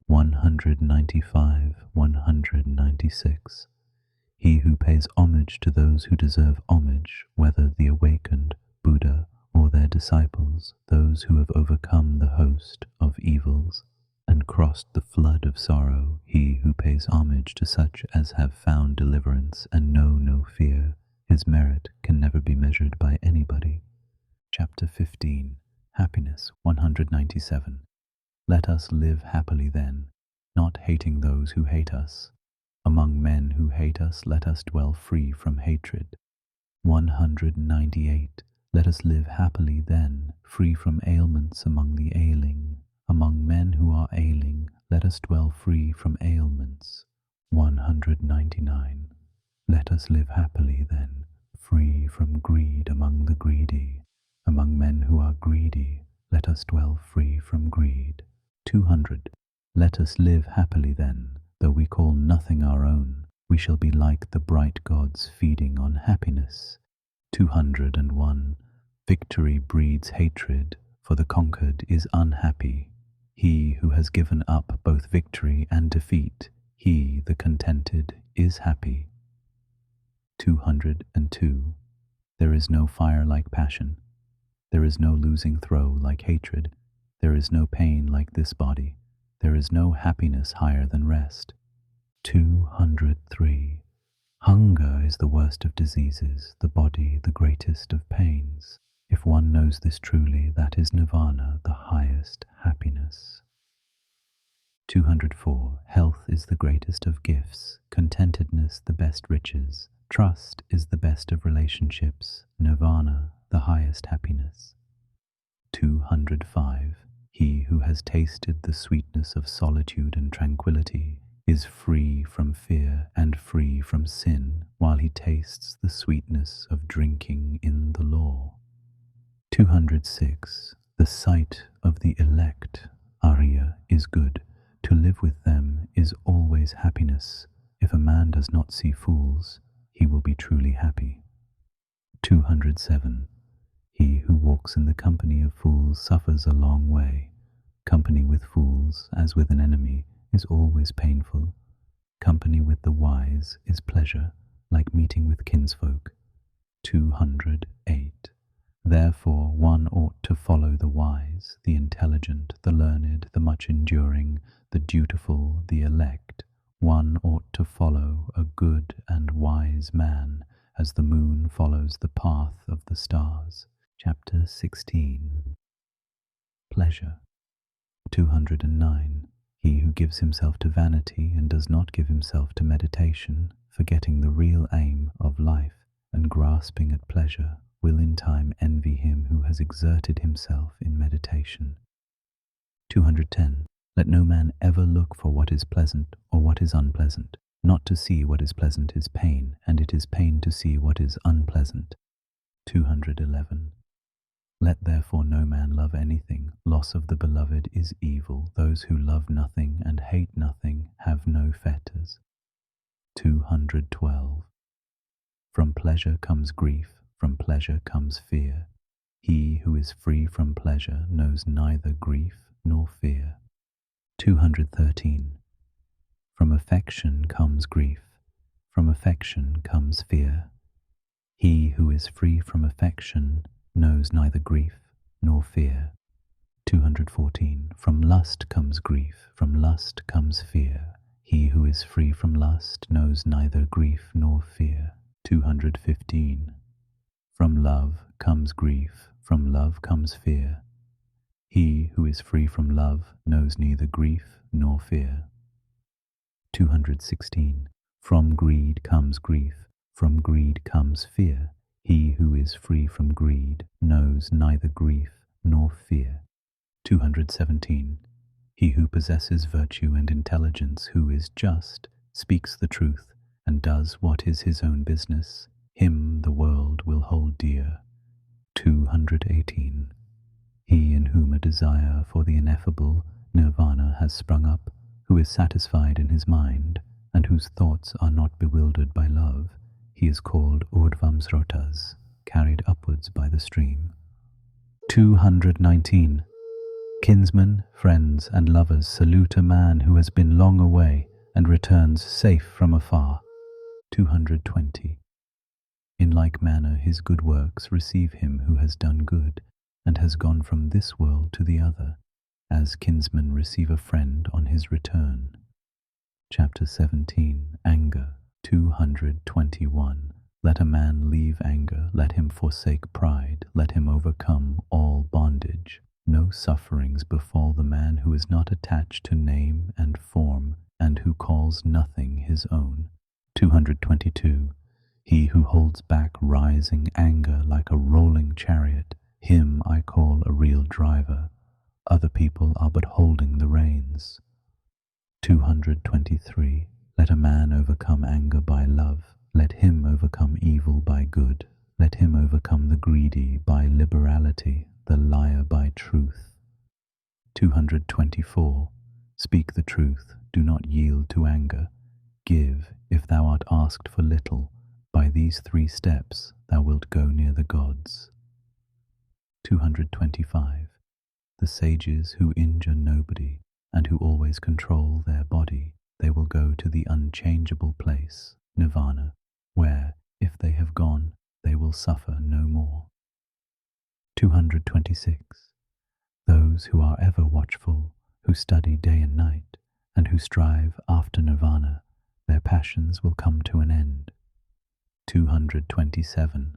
195, 196. He who pays homage to those who deserve homage, whether the awakened, Buddha, or their disciples, those who have overcome the host of evils and crossed the flood of sorrow, he who pays homage to such as have found deliverance and know no fear, his merit can never be measured by anybody. Chapter 15. Happiness. 197. Let us live happily then, not hating those who hate us. Among men who hate us, let us dwell free from hatred. 198. Let us live happily then, free from ailments among the ailing. Among men who are ailing, let us dwell free from ailments. 199. Let us live happily then, free from greed among the greedy. Among men who are greedy, let us dwell free from greed. 200. Let us live happily then, though we call nothing our own. We shall be like the bright gods feeding on happiness. 201. Victory breeds hatred, for the conquered is unhappy. He who has given up both victory and defeat, he, the contented, is happy. 202. There is no fire like passion. There is no losing throw like hatred. There is no pain like this body. There is no happiness higher than rest. 203. Hunger is the worst of diseases, the body the greatest of pains. If one knows this truly, that is nirvana, the highest happiness. 204. Health is the greatest of gifts, contentedness the best riches, trust is the best of relationships, nirvana, the highest happiness. 205. He who has tasted the sweetness of solitude and tranquility is free from fear and free from sin, while he tastes the sweetness of drinking in the law. 206. The sight of the elect, Arya, is good. To live with them is always happiness. If a man does not see fools, he will be truly happy. 207. He who walks in the company of fools suffers a long way. Company with fools, as with an enemy, is always painful. Company with the wise is pleasure, like meeting with kinsfolk. 208. Therefore one ought to follow the wise, the intelligent, the learned, the much enduring, the dutiful, the elect. One ought to follow a good and wise man, as the moon follows the path of the stars. Chapter 16. Pleasure. 209. He who gives himself to vanity and does not give himself to meditation, forgetting the real aim of life and grasping at pleasure, will in time envy him who has exerted himself in meditation. 210. Let no man ever look for what is pleasant or what is unpleasant. Not to see what is pleasant is pain, and it is pain to see what is unpleasant. 211. Let therefore no man love anything. Loss of the beloved is evil. Those who love nothing and hate nothing have no fetters. 212. From pleasure comes grief, from pleasure comes fear. He who is free from pleasure knows neither grief nor fear. 213. From affection comes grief, from affection comes fear. He who is free from affection knows neither grief nor fear. 214. From lust comes grief, from lust comes fear. He who is free from lust knows neither grief nor fear. 215. From love comes grief, from love comes fear. He who is free from love knows neither grief nor fear. 216. From greed comes grief, from greed comes fear. He who is free from greed knows neither grief nor fear. 217. He who possesses virtue and intelligence, who is just, speaks the truth, and does what is his own business, him the world will hold dear. 218. He in whom a desire for the ineffable, nirvana, has sprung up, who is satisfied in his mind, and whose thoughts are not bewildered by love, he is called urdvamsrotas, carried upwards by the stream. 219. Kinsmen, friends, and lovers salute a man who has been long away and returns safe from afar. 220. In like manner his good works receive him who has done good, and has gone from this world to the other, as kinsmen receive a friend on his return. Chapter 17. Anger. 221. Let a man leave anger, let him forsake pride, let him overcome all bondage. No sufferings befall the man who is not attached to name and form, and who calls nothing his own. 222. He who holds back rising anger like a rolling chariot, him I call a real driver. Other people are but holding the reins. 223. Let a man overcome anger by love. Let him overcome evil by good. Let him overcome the greedy by liberality, the liar by truth. 224. Speak the truth. Do not yield to anger. Give, if thou art asked for little. By these 3 steps thou wilt go near the gods. 225. The sages who injure nobody, and who always control their body, they will go to the unchangeable place, nirvana, where, if they have gone, they will suffer no more. 226. Those who are ever watchful, who study day and night, and who strive after nirvana, their passions will come to an end. 227.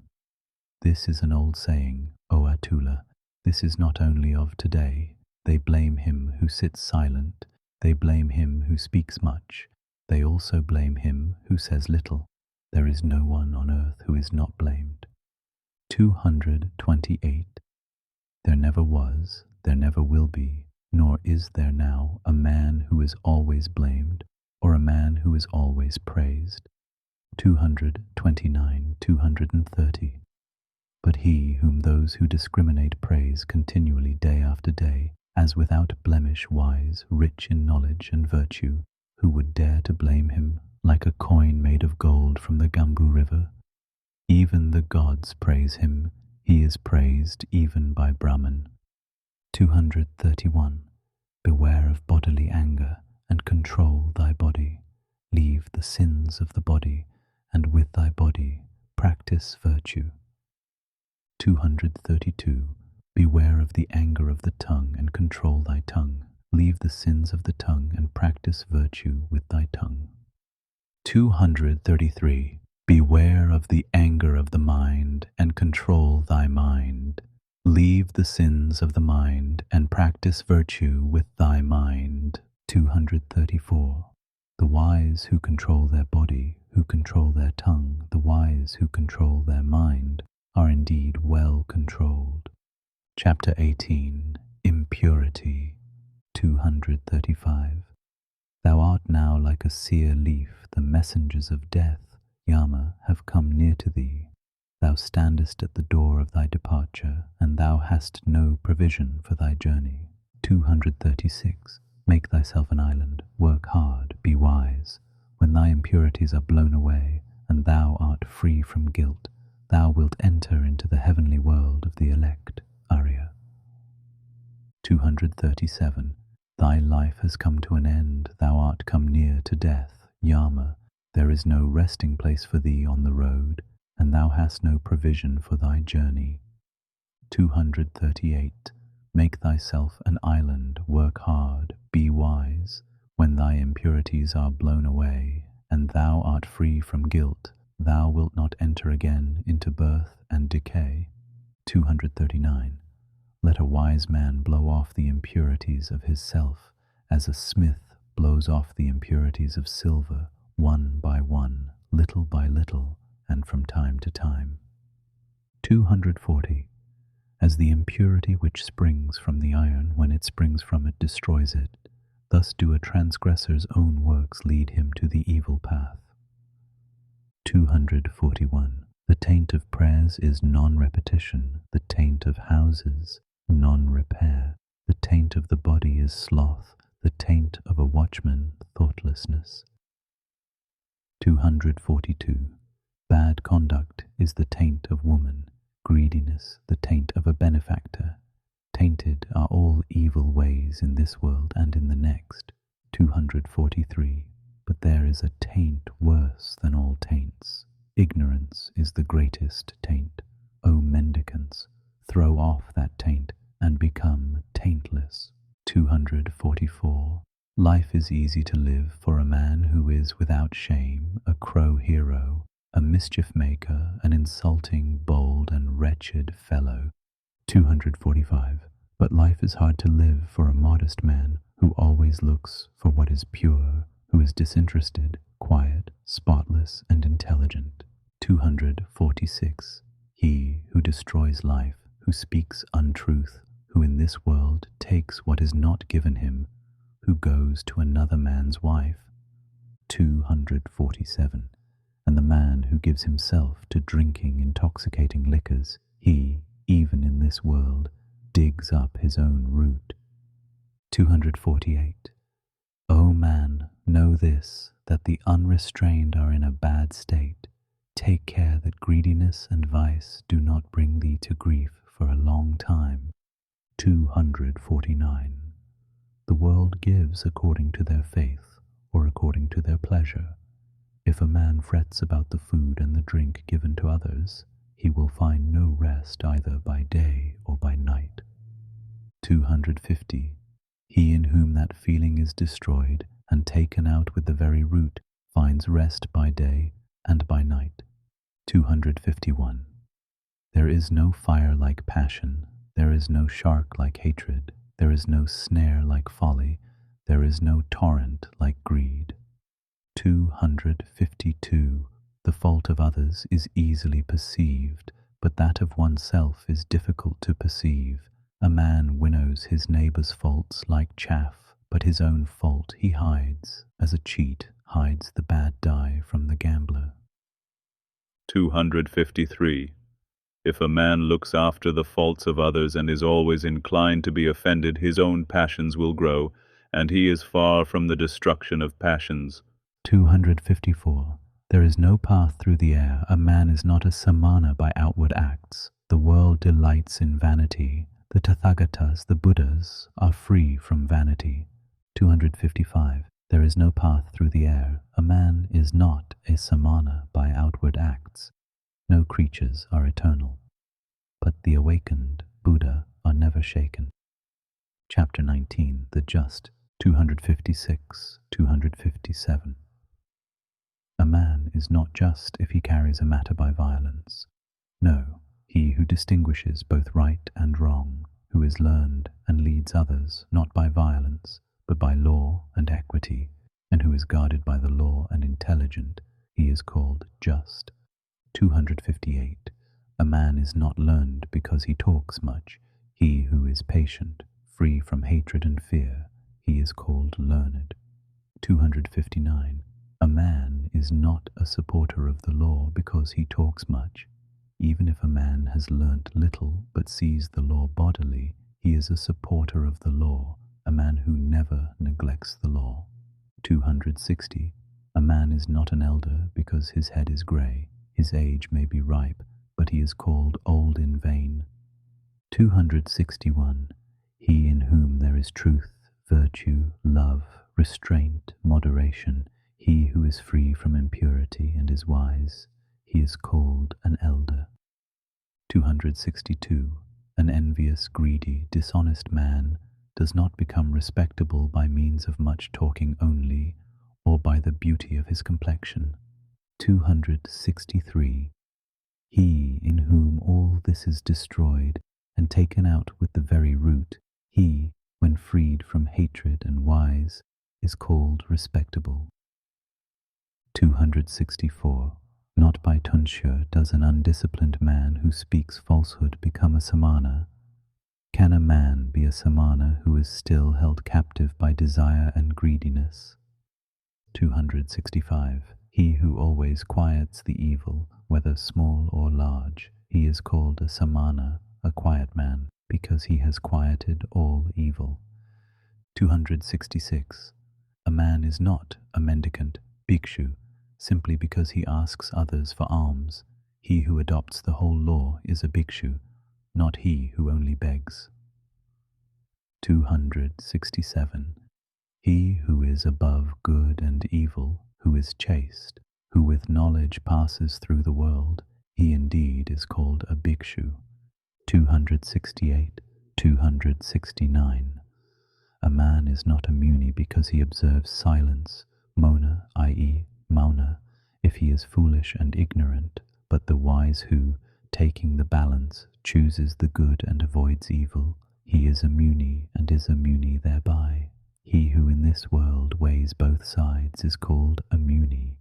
This is an old saying, O Atula. This is not only of today. They blame him who sits silent. They blame him who speaks much. They also blame him who says little. There is no one on earth who is not blamed. 228. There never was, there never will be, nor is there now a man who is always blamed, or a man who is always praised. 229, 230. But he whom those who discriminate praise continually day after day, as without blemish wise, rich in knowledge and virtue, who would dare to blame him, like a coin made of gold from the Gambu river? Even the gods praise him, he is praised even by Brahman. 231. Beware of bodily anger, and control thy body. Leave the sins of the body, and with thy body practice virtue. 232. Beware of the anger of the tongue, and control thy tongue. Leave the sins of the tongue, and practice virtue with thy tongue. 233. Beware of the anger of the mind, and control thy mind. Leave the sins of the mind, and practice virtue with thy mind. 234. The wise who control their body, who control their tongue, the wise who control their mind, are indeed well controlled. Chapter 18. Impurity. 235. Thou art now like a sere leaf, the messengers of death, Yama, have come near to thee. Thou standest at the door of thy departure, and thou hast no provision for thy journey. 236. Make thyself an island, work hard, be wise. When thy impurities are blown away, and thou art free from guilt, thou wilt enter into the heavenly world of the elect. Arya. 237. Thy life has come to an end, thou art come near to death. Yama, there is no resting place for thee on the road, and thou hast no provision for thy journey. 238. Make thyself an island, work hard, be wise. When thy impurities are blown away, and thou art free from guilt, thou wilt not enter again into birth and decay. 239. Let a wise man blow off the impurities of his self, as a smith blows off the impurities of silver, one by one, little by little, and from time to time. 240. As the impurity which springs from the iron, when it springs from it, destroys it, thus do a transgressor's own works lead him to the evil path. 241. The taint of prayers is non-repetition, the taint of houses, non-repair. The taint of the body is sloth, the taint of a watchman, thoughtlessness. 242. Bad conduct is the taint of woman, greediness the taint of a benefactor. Tainted are all evil ways in this world and in the next. 243. But there is a taint worse than all taints. Ignorance is the greatest taint. O mendicants, throw off that taint and become taintless. 244. Life is easy to live for a man who is without shame, a crow hero, a mischief maker, an insulting, bold, and wretched fellow. 245. But life is hard to live for a modest man who always looks for what is pure, who is disinterested, quiet, spotless, and intelligent. 246. He who destroys life, who speaks untruth, who in this world takes what is not given him, who goes to another man's wife. 247. And the man who gives himself to drinking intoxicating liquors, he, even in this world, digs up his own root. 248. O man, know this, that the unrestrained are in a bad state. Take care that greediness and vice do not bring thee to grief for a long time. 249. The world gives according to their faith, or according to their pleasure. If a man frets about the food and the drink given to others, he will find no rest either by day or by night. 250. He in whom that feeling is destroyed and taken out with the very root finds rest by day and by night. 251. There is no fire like passion, there is no shark like hatred, there is no snare like folly, there is no torrent like greed. 252. The fault of others is easily perceived, but that of oneself is difficult to perceive. A man winnows his neighbour's faults like chaff, but his own fault he hides, as a cheat hides the bad die from the gambler. 253. If a man looks after the faults of others and is always inclined to be offended, his own passions will grow, and he is far from the destruction of passions. 254. There is no path through the air. A man is not a samana by outward acts. The world delights in vanity. The Tathagatas, the Buddhas, are free from vanity. 255. There is no path through the air. A man is not a samana by outward acts. No creatures are eternal. But the awakened Buddha are never shaken. Chapter 19. The Just. 256, 257. A man is not just if he carries a matter by violence. No, he who distinguishes both right and wrong, who is learned and leads others not by violence, but by law and equity, and who is guarded by the law and intelligent, he is called just. 258. A man is not learned because he talks much. He who is patient, free from hatred and fear, he is called learned. 259. A man is not a supporter of the law because he talks much. Even if a man has learnt little but sees the law bodily, he is a supporter of the law, a man who never neglects the law. 260. A man is not an elder because his head is grey. His age may be ripe, but he is called old in vain. 261. He in whom there is truth, virtue, love, restraint, moderation, he who is free from impurity and is wise, he is called an elder. 262. An envious, greedy, dishonest man does not become respectable by means of much talking only, or by the beauty of his complexion. 263. He in whom all this is destroyed and taken out with the very root, he, when freed from hatred and wise, is called respectable. 264. Not by tonsure does an undisciplined man who speaks falsehood become a samana. Can a man be a samana who is still held captive by desire and greediness? 265. He who always quiets the evil, whether small or large, he is called a samana, a quiet man, because he has quieted all evil. 266. A man is not a mendicant, bhikshu, simply because he asks others for alms. He who adopts the whole law is a bhikshu, not he who only begs. 267. He who is above good and evil, who is chaste, who with knowledge passes through the world, he indeed is called a bhikshu. 268, 269. A man is not a muni because he observes silence, mona, i.e., mauna, if he is foolish and ignorant, but the wise who, taking the balance, chooses the good and avoids evil, he is a muni and is a muni thereby. He who in this world weighs both sides is called a muni.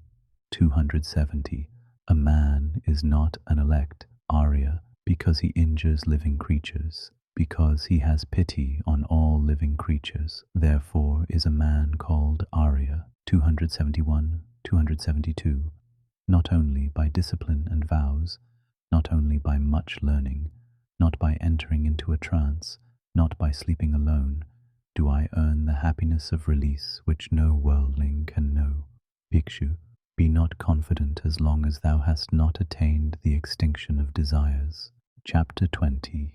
270. A man is not an elect, Arya, because he injures living creatures, because he has pity on all living creatures, therefore is a man called Arya. 271, 272. Not only by discipline and vows, not only by much learning, not by entering into a trance, not by sleeping alone, do I earn the happiness of release which no worldling can know. Bhikshu, be not confident as long as thou hast not attained the extinction of desires. Chapter 20.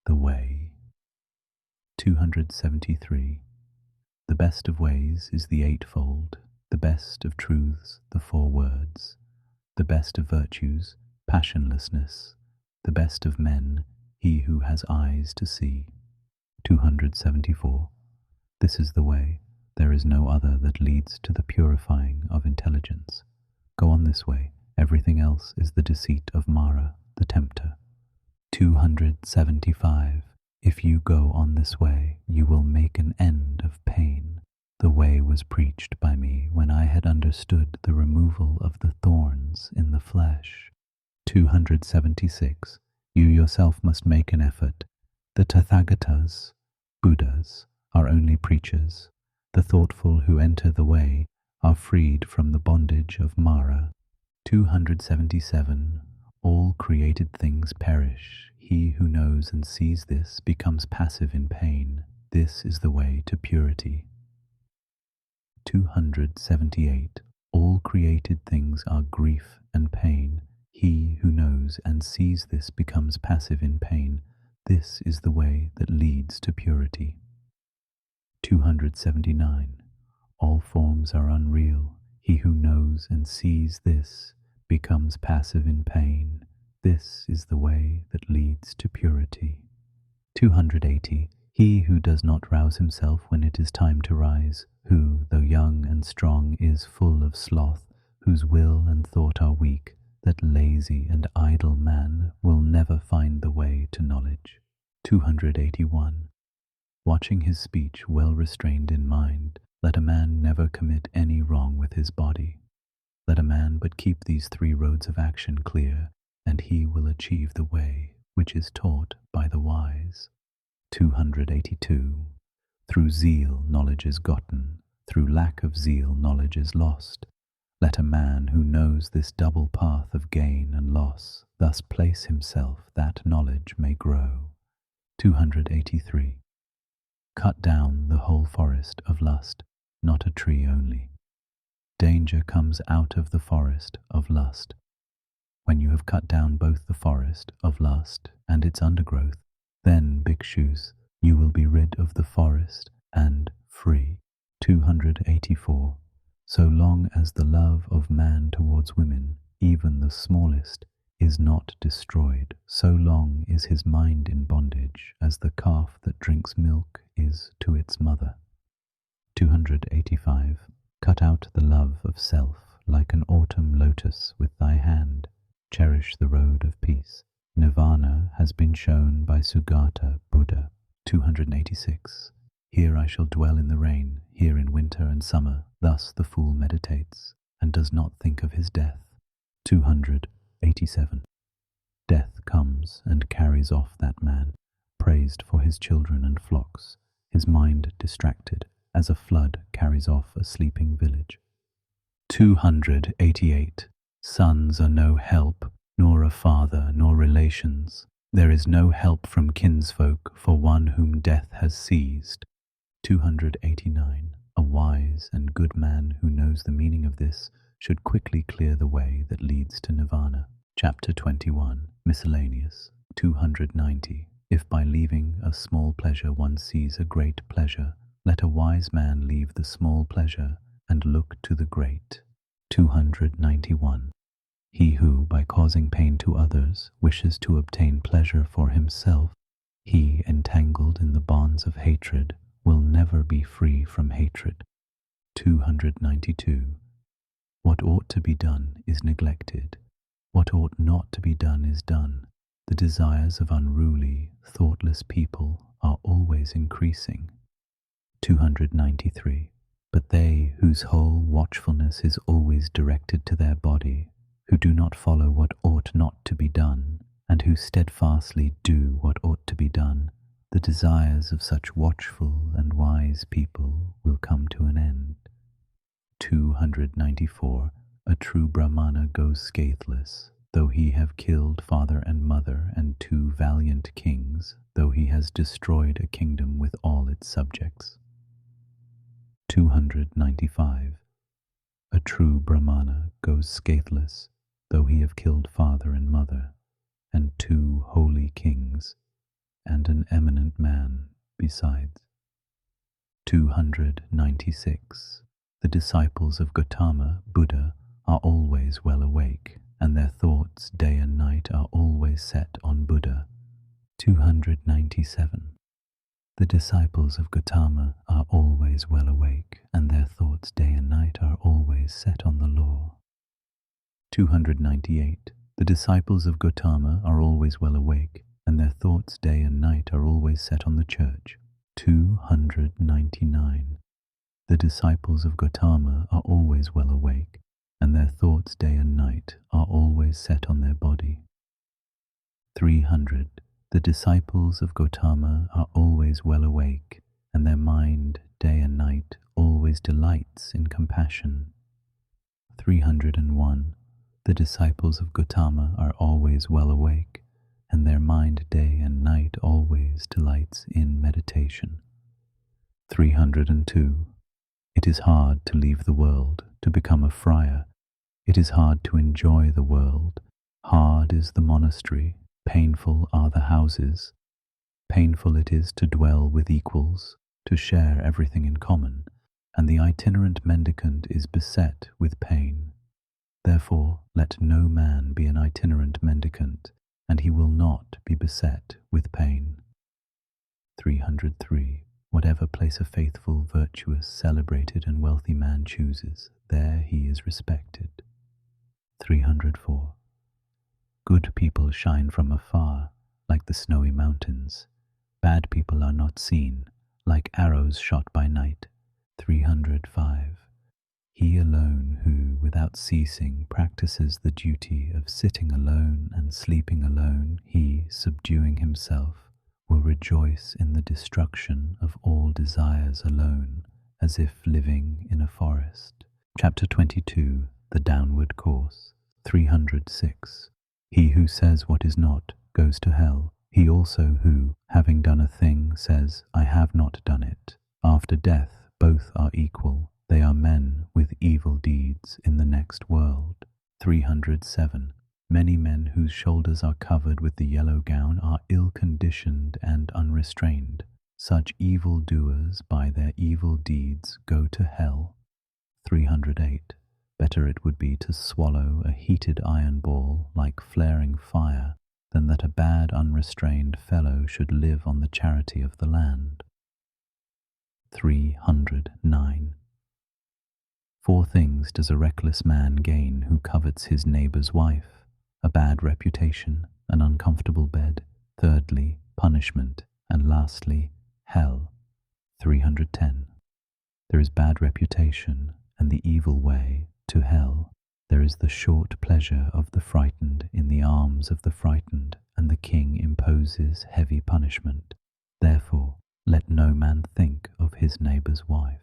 The Way. 273. The best of ways is the eightfold, the best of truths, the 4 words, the best of virtues, passionlessness, the best of men, he who has eyes to see. 274. This is the way. There is no other that leads to the purifying of intelligence. Go on this way. Everything else is the deceit of Mara, the tempter. 275. If you go on this way, you will make an end of pain. The way was preached by me when I had understood the removal of the thorns in the flesh. 276. You yourself must make an effort. The Tathagatas, Buddhas, are only preachers. The thoughtful who enter the way are freed from the bondage of Mara. 277. All created things perish. He who knows and sees this becomes passive in pain. This is the way to purity. 278. All created things are grief and pain. He who knows and sees this becomes passive in pain. This is the way that leads to purity. 279. All forms are unreal. He who knows and sees this becomes passive in pain. This is the way that leads to purity. 280. He who does not rouse himself when it is time to rise, who, though young and strong, is full of sloth, whose will and thought are weak, that lazy and idle man will never find the way to knowledge. 281. Watching his speech well restrained in mind, let a man never commit any wrong with his body. Let a man but keep these three roads of action clear, and he will achieve the way which is taught by the wise. 282. Through zeal knowledge is gotten, through lack of zeal knowledge is lost. Let a man who knows this double path of gain and loss thus place himself that knowledge may grow. 283. Cut down the whole forest of lust, not a tree only. Danger comes out of the forest of lust. When you have cut down both the forest of lust and its undergrowth, then, bhikshus, you will be rid of the forest and free. 284. So long as the love of man towards women, even the smallest, is not destroyed, so long is his mind in bondage, as the calf that drinks milk is to its mother. 285. Cut out the love of self, like an autumn lotus with thy hand. Cherish the road of peace. Nirvana has been shown by Sugata Buddha. 286. Here I shall dwell in the rain, here in winter and summer. Thus the fool meditates, and does not think of his death. 287. Death comes and carries off that man, praised for his children and flocks, his mind distracted, as a flood carries off a sleeping village. 288. Sons are no help, nor a father, nor relations. There is no help from kinsfolk for one whom death has seized. 289. A wise and good man who knows the meaning of this should quickly clear the way that leads to nirvana. Chapter 21. Miscellaneous. 290. If by leaving a small pleasure one sees a great pleasure, let a wise man leave the small pleasure and look to the great. 291. He who, by causing pain to others, wishes to obtain pleasure for himself, he, entangled in the bonds of hatred, will never be free from hatred. 292. What ought to be done is neglected. What ought not to be done is done. The desires of unruly, thoughtless people are always increasing. 293. But they whose whole watchfulness is always directed to their body, who do not follow what ought not to be done, and who steadfastly do what ought to be done, the desires of such watchful and wise people will come to an end. 294. A true Brahmana goes scatheless, though he have killed father and mother and 2 valiant kings, though he has destroyed a kingdom with all its subjects. 295. A true Brahmana goes scatheless, though he have killed father and mother, and 2 holy kings, and an eminent man besides. 296. The disciples of Gautama, Buddha, are always well awake. and their thoughts day and night are always set on Buddha. 297. The disciples of Gautama are always well awake, and their thoughts day and night are always set on the law. 298. The disciples of Gautama are always well awake, and their thoughts day and night are always set on the church. 299. The disciples of Gautama are always well awake, and their thoughts day and night are always set on their body. 300. The disciples of Gautama are always well awake, and their mind day and night always delights in compassion. 301. The disciples of Gautama are always well awake, and their mind day and night always delights in meditation. 302. It is hard to leave the world, to become a friar. It is hard to enjoy the world. Hard is the monastery, painful are the houses. Painful it is to dwell with equals, to share everything in common, and the itinerant mendicant is beset with pain. Therefore, let no man be an itinerant mendicant, and he will not be beset with pain. 303. Whatever place a faithful, virtuous, celebrated, and wealthy man chooses, there he is respected. 304. Good people shine from afar, like the snowy mountains. Bad people are not seen, like arrows shot by night. 305. He alone who, without ceasing, practices the duty of sitting alone and sleeping alone, he, subduing himself, will rejoice in the destruction of all desires alone, as if living in a forest. Chapter 22. The Downward Course. 306. He who says what is not goes to hell. He also who, having done a thing, says, I have not done it. After death both are equal. They are men with evil deeds in the next world. 307. Many men whose shoulders are covered with the yellow gown are ill-conditioned and unrestrained. Such evil doers by their evil deeds go to hell. 308. Better it would be to swallow a heated iron ball like flaring fire than that a bad unrestrained fellow should live on the charity of the land. 309. 4 things does a reckless man gain who covets his neighbour's wife: a bad reputation, an uncomfortable bed, thirdly, punishment, and lastly, hell. 310. There is bad reputation, and the evil way to hell. There is the short pleasure of the frightened in the arms of the frightened, and the king imposes heavy punishment. Therefore, let no man think of his neighbour's wife.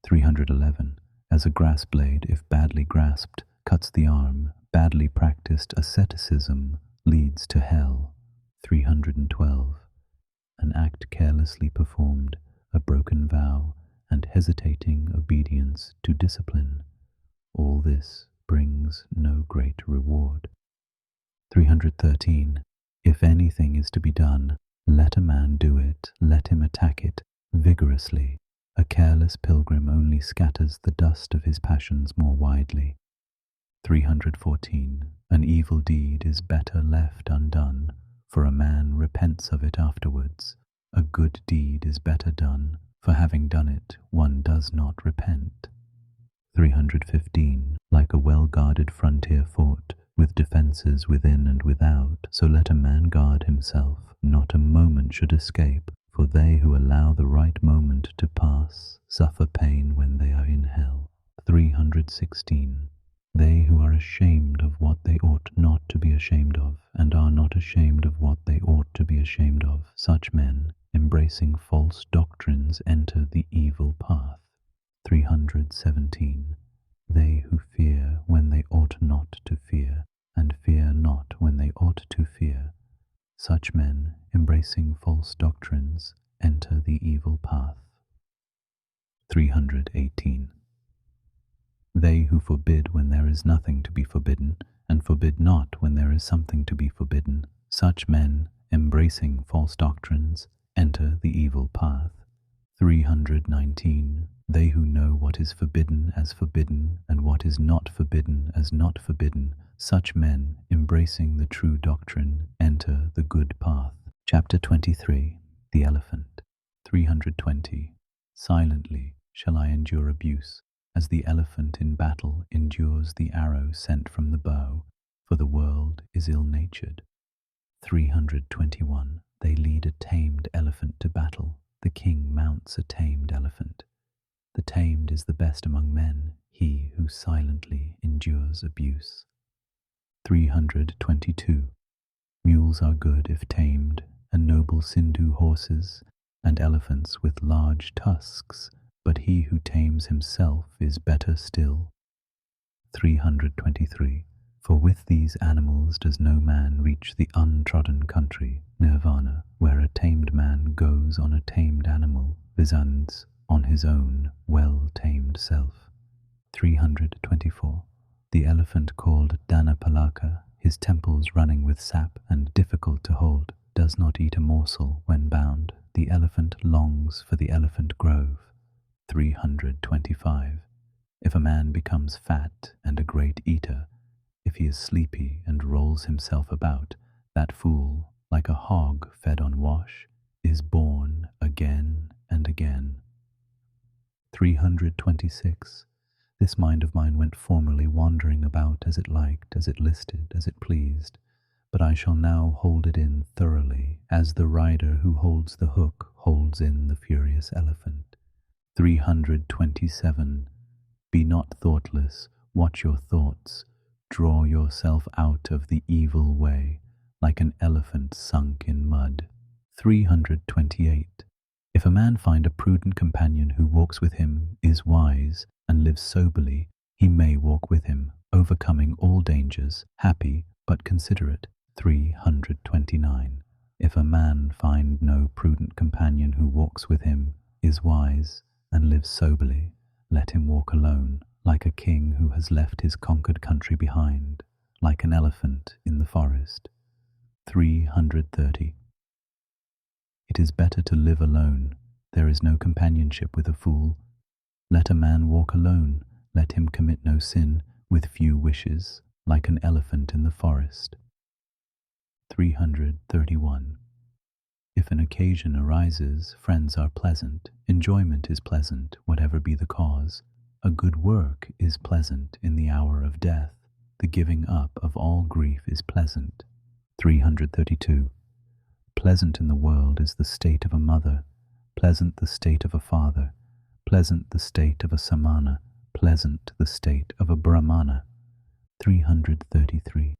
311. As a grass blade, if badly grasped, cuts the arm, badly practiced asceticism leads to hell. 312. An act carelessly performed, a broken vow, and hesitating obedience to discipline, all this brings no great reward. 313. If anything is to be done, let a man do it, let him attack it vigorously. A careless pilgrim only scatters the dust of his passions more widely. 314. An evil deed is better left undone, for a man repents of it afterwards. A good deed is better done, for having done it, one does not repent. 315. Like a well-guarded frontier fort, with defences within and without, so let a man guard himself. Not a moment should escape, for they who allow the right moment to pass suffer pain when they are in hell. 316. They who are ashamed of what they ought not to be ashamed of, and are not ashamed of what they ought to be ashamed of, such men, embracing false doctrines, enter the evil path. 317. They who fear when they ought not to fear, and fear not when they ought to fear, such men, embracing false doctrines, enter the evil path. 318. They who forbid when there is nothing to be forbidden, and forbid not when there is something to be forbidden, such men, embracing false doctrines, enter the evil path. 319. They who know what is forbidden as forbidden and what is not forbidden as not forbidden, such men, embracing the true doctrine, enter the good path. Chapter 23. The Elephant. 320. Silently shall I endure abuse, as the elephant in battle endures the arrow sent from the bow, for the world is ill-natured. 321. They lead a tamed elephant to battle. The king mounts a tamed elephant. The tamed is the best among men, he who silently endures abuse. 322. Mules are good if tamed, and noble Sindhu horses, and elephants with large tusks, but he who tames himself is better still. 323. For with these animals does no man reach the untrodden country, nirvana, where a tamed man goes on a tamed animal, viz. On his own well-tamed self. 324. The elephant called Dhanapalaka, his temples running with sap and difficult to hold, does not eat a morsel when bound. The elephant longs for the elephant grove. 325. If a man becomes fat and a great eater, if he is sleepy and rolls himself about, that fool, like a hog fed on wash, is born again and again. 326. This mind of mine went formerly wandering about as it liked, as it listed, as it pleased, but I shall now hold it in thoroughly, as the rider who holds the hook holds in the furious elephant. 327. Be not thoughtless, watch your thoughts, draw yourself out of the evil way, like an elephant sunk in mud. 328. If a man find a prudent companion who walks with him, is wise, and lives soberly, he may walk with him, overcoming all dangers, happy but considerate. 329. If a man find no prudent companion who walks with him, is wise, and lives soberly, let him walk alone, like a king who has left his conquered country behind, like an elephant in the forest. 330. It is better to live alone. There is no companionship with a fool. Let a man walk alone. Let him commit no sin, with few wishes, like an elephant in the forest. 331. If an occasion arises, friends are pleasant. Enjoyment is pleasant, whatever be the cause. A good work is pleasant in the hour of death. The giving up of all grief is pleasant. 332. Pleasant in the world is the state of a mother, pleasant the state of a father, pleasant the state of a samana, pleasant the state of a brahmana. 333.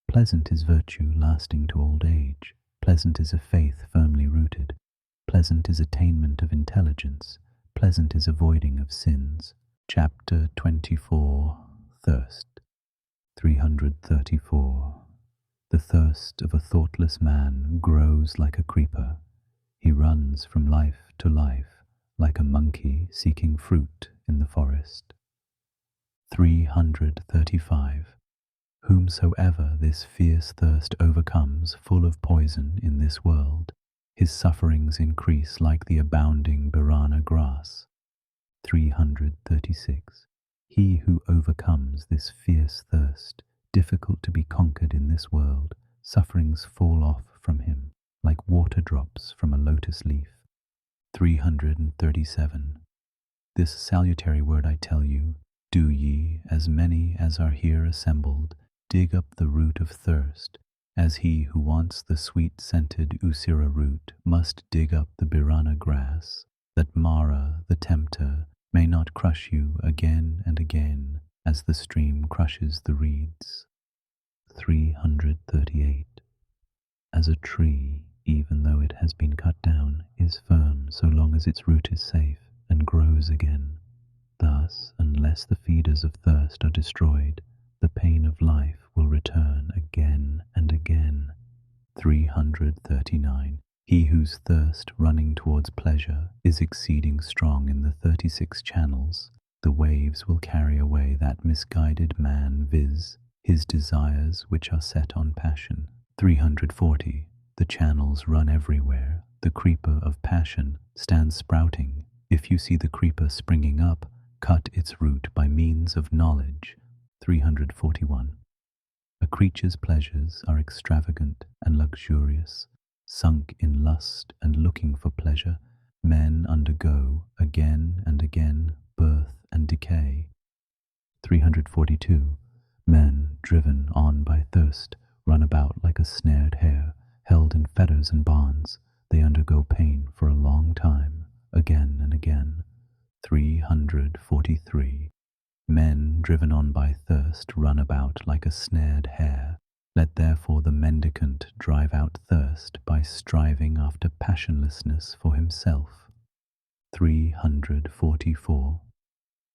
Pleasant is virtue lasting to old age, pleasant is a faith firmly rooted, pleasant is attainment of intelligence, pleasant is avoiding of sins. Chapter 24. Thirst. 334. The thirst of a thoughtless man grows like a creeper. He runs from life to life, like a monkey seeking fruit in the forest. 335. Whomsoever this fierce thirst overcomes, full of poison in this world, his sufferings increase like the abounding birana grass. 336. He who overcomes this fierce thirst, difficult to be conquered in this world, sufferings fall off from him, like water drops from a lotus leaf. 337. This salutary word I tell you, do ye, as many as are here assembled, dig up the root of thirst, as he who wants the sweet-scented Usira root must dig up the birana grass, that Mara, the tempter, may not crush you again and again, as the stream crushes the reeds. 338. As a tree, even though it has been cut down, is firm so long as its root is safe and grows again. Thus, unless the feeders of thirst are destroyed, the pain of life will return again and again. 339. He whose thirst running towards pleasure is exceeding strong in the 36 channels, the waves will carry away that misguided man, viz., his desires which are set on passion. 340. The channels run everywhere. The creeper of passion stands sprouting, If you see the creeper springing up, cut its root by means of knowledge. 341. A creature's pleasures are extravagant and luxurious. Sunk in lust and looking for pleasure, men undergo again and again birth and decay. 342. Men, driven on by thirst, run about like a snared hare, held in fetters and bonds. They undergo pain for a long time, again and again. 343. Men, driven on by thirst, run about like a snared hare. Let therefore the mendicant drive out thirst by striving after passionlessness for himself. 344.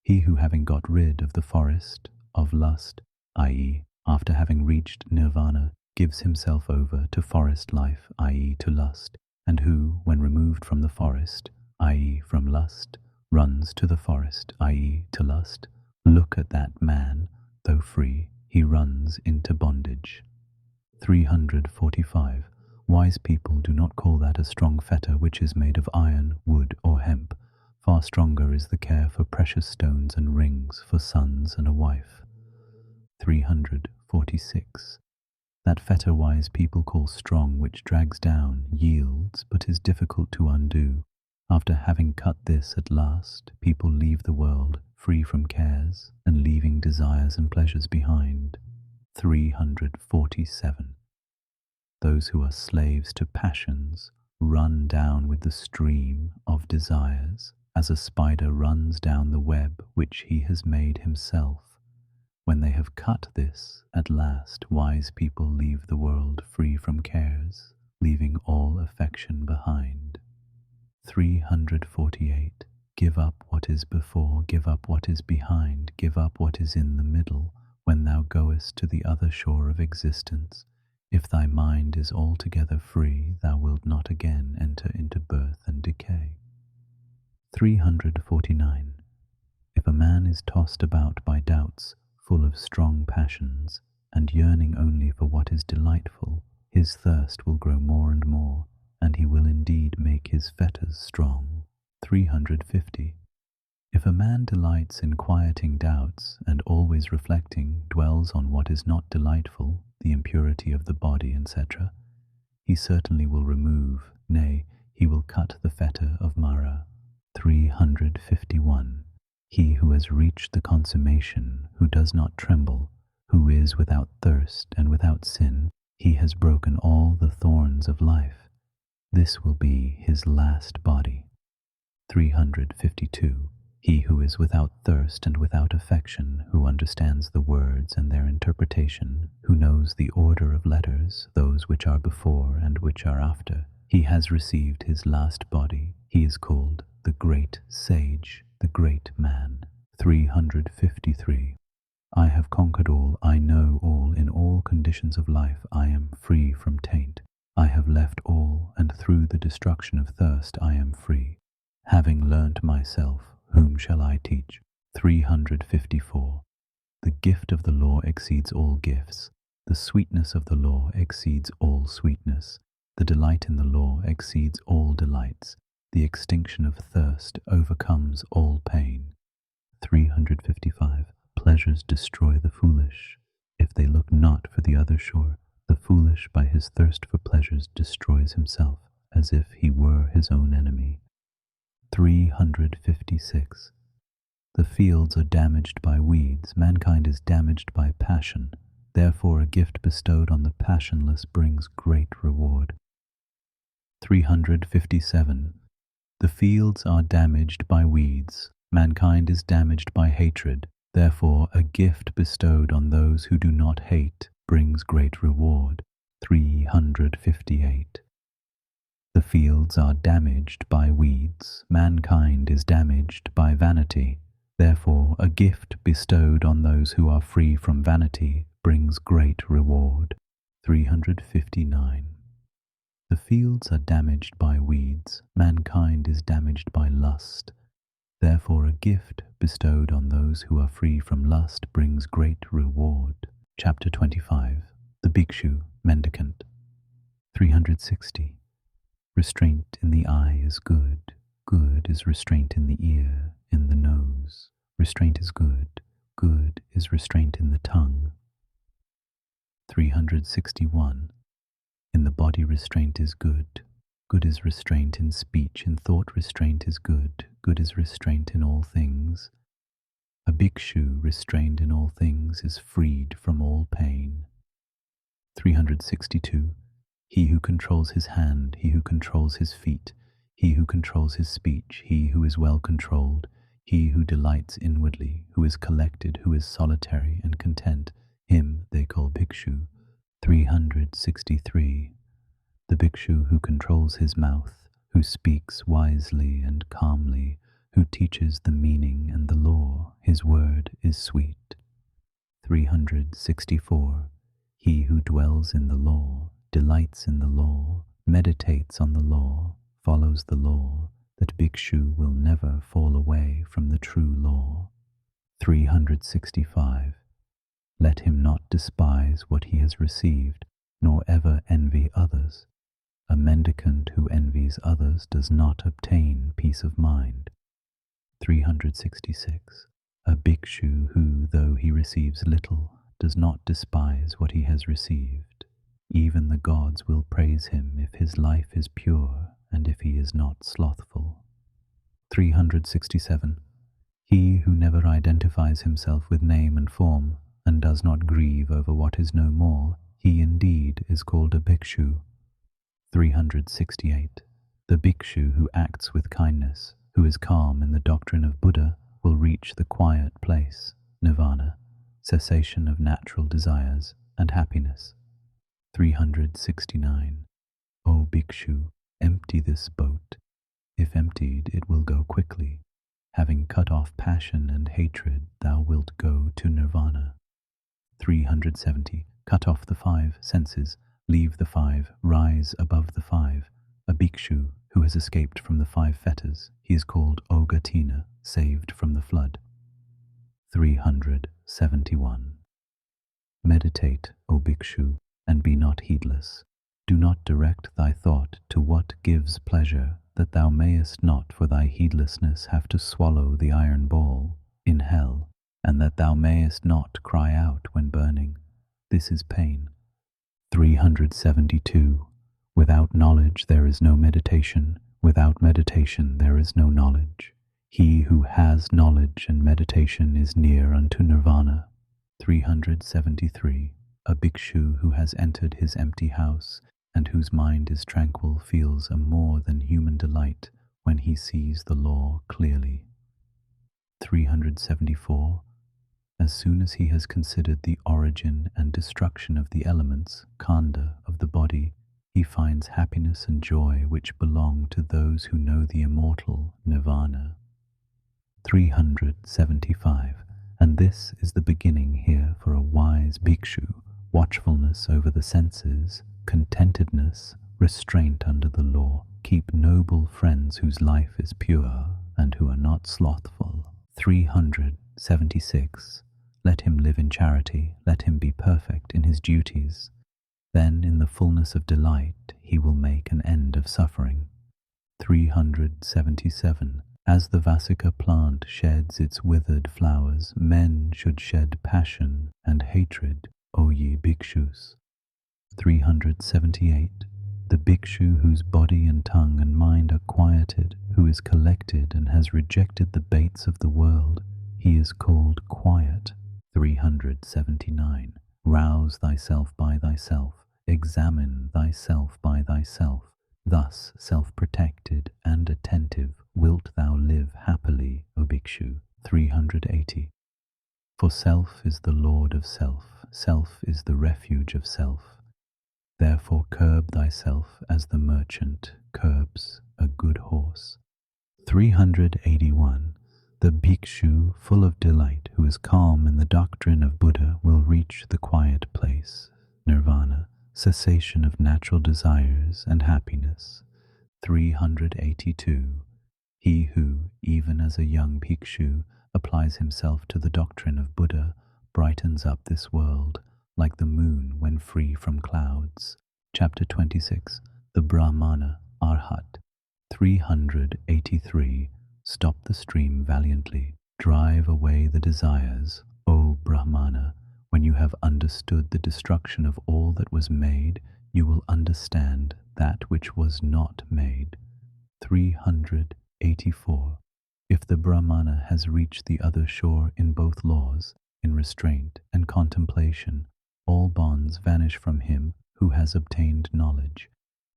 He who, having got rid of the forest of lust, i.e., after having reached nirvana, gives himself over to forest life, i.e., to lust, and who, when removed from the forest, i.e., from lust, runs to the forest, i.e., to lust, look at that man, though free, he runs into bondage. 345. Wise people do not call that a strong fetter which is made of iron, wood, or hemp. Far stronger is the care for precious stones and rings, for sons and a wife. 346. That fetter wise people call strong, which drags down, yields, but is difficult to undo. After having cut this at last, people leave the world, free from cares, and leaving desires and pleasures behind. 347. Those who are slaves to passions run down with the stream of desires, as a spider runs down the web which he has made himself. When they have cut this, at last wise people leave the world free from cares, leaving all affection behind. 348. Give up what is before, give up what is behind, give up what is in the middle, when thou goest to the other shore of existence. If thy mind is altogether free, thou wilt not again enter into birth and decay. 349. If a man is tossed about by doubts, full of strong passions, and yearning only for what is delightful, his thirst will grow more and more, and he will indeed make his fetters strong. 350. If a man delights in quieting doubts, and always reflecting dwells on what is not delightful, the impurity of the body, etc., he certainly will remove, nay, he will cut the fetter of Mara. 351. He who has reached the consummation, who does not tremble, who is without thirst and without sin, he has broken all the thorns of life. This will be his last body. 352. He who is without thirst and without affection, who understands the words and their interpretation, who knows the order of letters, those which are before and which are after, he has received his last body. He is called the great sage, the great man. 353. I have conquered all, I know all, in all conditions of life I am free from taint. I have left all, and through the destruction of thirst I am free. Having learnt myself, whom shall I teach? 354. The gift of the law exceeds all gifts. The sweetness of the law exceeds all sweetness. The delight in the law exceeds all delights. The extinction of thirst overcomes all pain. 355. Pleasures destroy the foolish. If they look not for the other shore, the foolish by his thirst for pleasures destroys himself, as if he were his own enemy. 356. The fields are damaged by weeds, mankind is damaged by passion. Therefore a gift bestowed on the passionless brings great reward. 357. The fields are damaged by weeds, mankind is damaged by hatred. Therefore a gift bestowed on those who do not hate brings great reward. 358. The fields are damaged by weeds, mankind is damaged by vanity. Therefore a gift bestowed on those who are free from vanity brings great reward. 359. The fields are damaged by weeds, mankind is damaged by lust. Therefore a gift bestowed on those who are free from lust brings great reward. Chapter 25. The Bhikshu, Mendicant. 360. Restraint in the eye is good is restraint in the ear, in the nose. Restraint is good. Good is restraint in the tongue. 361. In the body restraint is good. Good is restraint in speech. In thought restraint is good. Good is restraint in all things. A bhikshu restrained in all things is freed from all pain. 362. He who controls his hand, he who controls his feet, he who controls his speech, he who is well controlled, he who delights inwardly, who is collected, who is solitary and content, him they call bhikshu. 363. The bhikshu who controls his mouth, who speaks wisely and calmly, who teaches the meaning and the law, his word is sweet. 364. He who dwells in the law, delights in the law, meditates on the law, follows the law, that bhikshu will never fall away from the true law. 365. Let him not despise what he has received, nor ever envy others. A mendicant who envies others does not obtain peace of mind. 366. A bhikshu who, though he receives little, does not despise what he has received. Even the gods will praise him if his life is pure and if he is not slothful. 367. He who never identifies himself with name and form, and does not grieve over what is no more, he indeed is called a bhikshu. 368. The bhikshu who acts with kindness, who is calm in the doctrine of Buddha, will reach the quiet place, nirvana, cessation of natural desires, and happiness. 369. O bhikshu, empty this boat. If emptied, it will go quickly. Having cut off passion and hatred, thou wilt go to nirvana. 370. Cut off the 5 senses, leave the 5, rise above the 5. A bhikshu who has escaped from the 5 fetters, he is called Ogatina, saved from the flood. 371. Meditate, O bhikshu, and be not heedless. Do not direct thy thought to what gives pleasure, that thou mayest not for thy heedlessness have to swallow the iron ball in hell, and that thou mayest not cry out when burning. This is pain. 372. Without knowledge there is no meditation. Without meditation there is no knowledge. He who has knowledge and meditation is near unto nirvana. 373. A bhikshu who has entered his empty house and whose mind is tranquil feels a more than human delight when he sees the law clearly. 374. As soon as he has considered the origin and destruction of the elements, khandha, of the body, he finds happiness and joy which belong to those who know the immortal nirvana. 375. And this is the beginning here for a wise bhikshu: watchfulness over the senses, contentedness, restraint under the law. Keep noble friends whose life is pure and who are not slothful. 376. Let him live in charity, let him be perfect in his duties. Then in the fullness of delight he will make an end of suffering. 377. As the Vasika plant sheds its withered flowers, men should shed passion and hatred, O ye bhikshus. 378. The bhikshu whose body and tongue and mind are quieted, who is collected and has rejected the baits of the world, he is called quiet. 379. Rouse thyself by thyself, examine thyself by thyself. Thus, self-protected and attentive, wilt thou live happily, O bhikshu. 380. For self is the lord of self, self is the refuge of self. Therefore curb thyself as the merchant curbs a good horse. 381. The bhikshu, full of delight, who is calm in the doctrine of Buddha, will reach the quiet place, nirvana, cessation of natural desires and happiness. 382. He who, even as a young bhikshu, applies himself to the doctrine of Buddha, brightens up this world, like the moon when free from clouds. Chapter 26. The Brahmana Arhat. 383. Stop the stream valiantly. Drive away the desires, O Brahmana. When you have understood the destruction of all that was made, you will understand that which was not made. 384. If the Brahmana has reached the other shore in both laws, in restraint and contemplation, all bonds vanish from him who has obtained knowledge.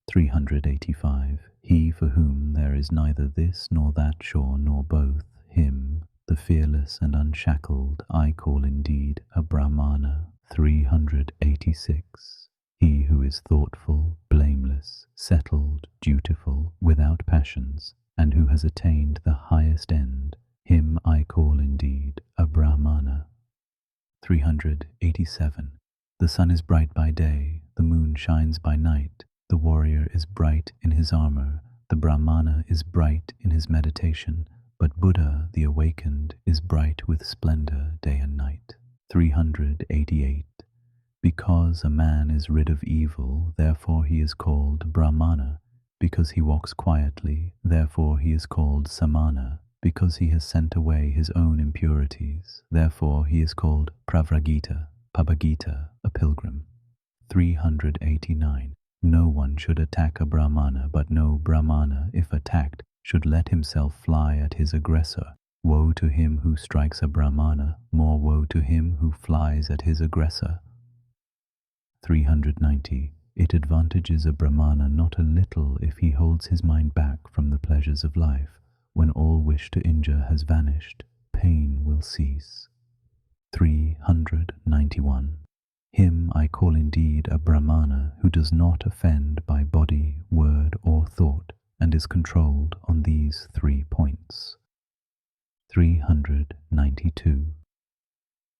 385. He for whom there is neither this nor that shore nor both, him, the fearless and unshackled, I call indeed a Brahmana. 386. He who is thoughtful, blameless, settled, dutiful, without passions, and who has attained the highest end, him I call indeed a Brahmana. 387. The sun is bright by day, the moon shines by night, the warrior is bright in his armor, the Brahmana is bright in his meditation, but Buddha, the awakened, is bright with splendor day and night. 388. Because a man is rid of evil, therefore he is called Brahmana. Because he walks quietly, therefore he is called Samana. Because he has sent away his own impurities, therefore he is called Pravragita, Pabagita, a pilgrim. 389. No one should attack a Brahmana, but no Brahmana, if attacked, should let himself fly at his aggressor. Woe to him who strikes a Brahmana, more woe to him who flies at his aggressor. 390. It advantages a Brahmana not a little if he holds his mind back from the pleasures of life. When all wish to injure has vanished, pain will cease. 391. Him I call indeed a Brahmana who does not offend by body, word, or thought, and is controlled on these 3 points. 392.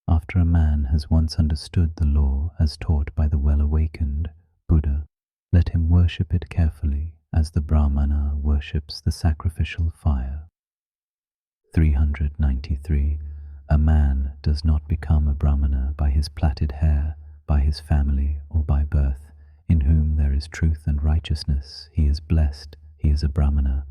After a man has once understood the law as taught by the well-awakened Buddha, let him worship it carefully as the Brahmana worships the sacrificial fire. 393. A man does not become a Brahmana by his plaited hair, by his family, or by birth. In whom there is truth and righteousness, he is blessed, he is a Brahmana.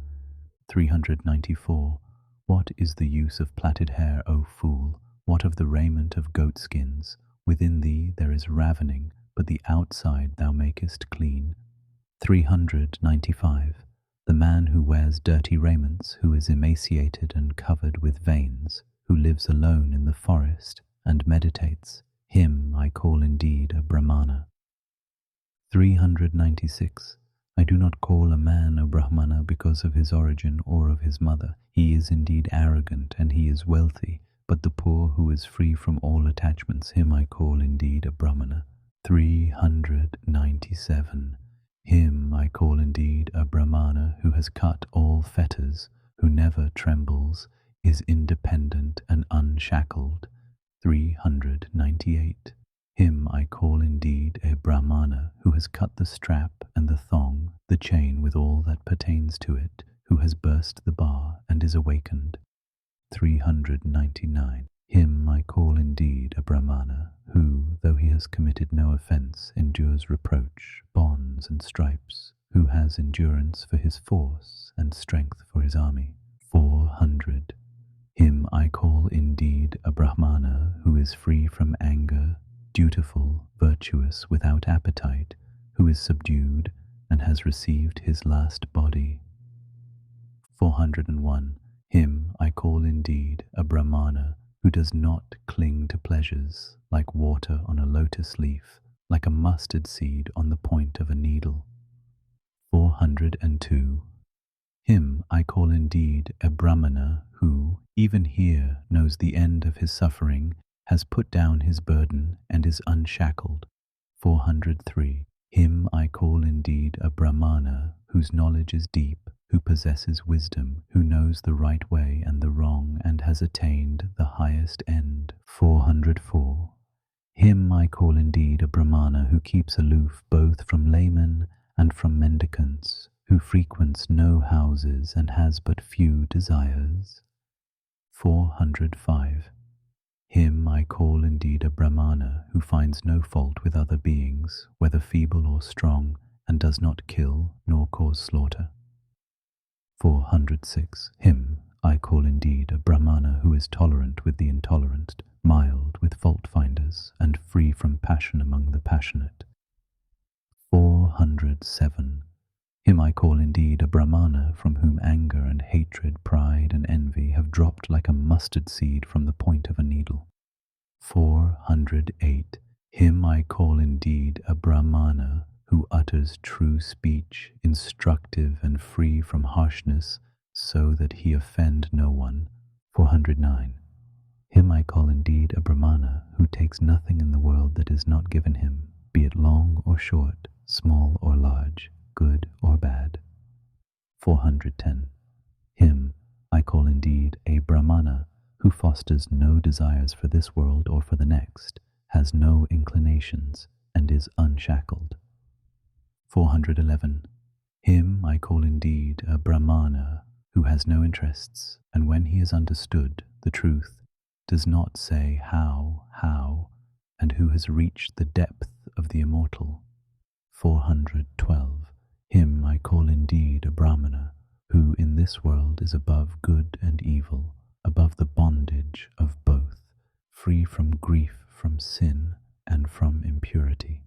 394. What is the use of plaited hair, O fool? What of the raiment of goatskins? Within thee there is ravening, but the outside thou makest clean. 395. The man who wears dirty raiments, who is emaciated and covered with veins, who lives alone in the forest and meditates, him I call indeed a Brahmana. 396. I do not call a man a Brahmana because of his origin or of his mother. He is indeed arrogant and he is wealthy, but the poor who is free from all attachments, him I call indeed a Brahmana. 397. Him I call indeed a Brahmana who has cut all fetters, who never trembles, is independent and unshackled. 398. Him I call indeed a Brahmana who has cut the strap and the thong, the chain with all that pertains to it, who has burst the bar and is awakened. 399. Him I call indeed a Brahmana who, though he has committed no offence, endures reproach, bonds and stripes, who has endurance for his force and strength for his army. 400. Him I call indeed a Brahmana who is free from anger, dutiful, virtuous, without appetite, who is subdued and has received his last body. 401. Him I call indeed a Brahmana who does not cling to pleasures, like water on a lotus leaf, like a mustard seed on the point of a needle. 402. Him I call indeed a Brahmana who, even here, knows the end of his suffering, has put down his burden, and is unshackled. 403. Him I call indeed a Brahmana whose knowledge is deep, who possesses wisdom, who knows the right way and the wrong, and has attained the highest end. 404. Him I call indeed a Brahmana who keeps aloof both from laymen and from mendicants, who frequents no houses and has but few desires. 405. Him I call indeed a Brahmana who finds no fault with other beings, whether feeble or strong, and does not kill nor cause slaughter. 406. Him I call indeed a Brahmana who is tolerant with the intolerant, mild with fault-finders, and free from passion among the passionate. 407. Him I call indeed a Brahmana from whom anger and hatred, pride and envy have dropped like a mustard seed from the point of a needle. 408. Him I call indeed a Brahmana who utters true speech, instructive and free from harshness, so that he offend no one. 409. Him I call indeed a Brahmana who takes nothing in the world that is not given him, be it long or short, small or large, good or bad. 410. Him I call indeed a Brahmana who fosters no desires for this world or for the next, has no inclinations, and is unshackled. 411. Him I call indeed a Brahmana who has no interests, and when he has understood the truth, does not say how, and who has reached the depth of the immortal. 412. Him I call indeed a Brahmana who in this world is above good and evil, above the bondage of both, free from grief, from sin, and from impurity.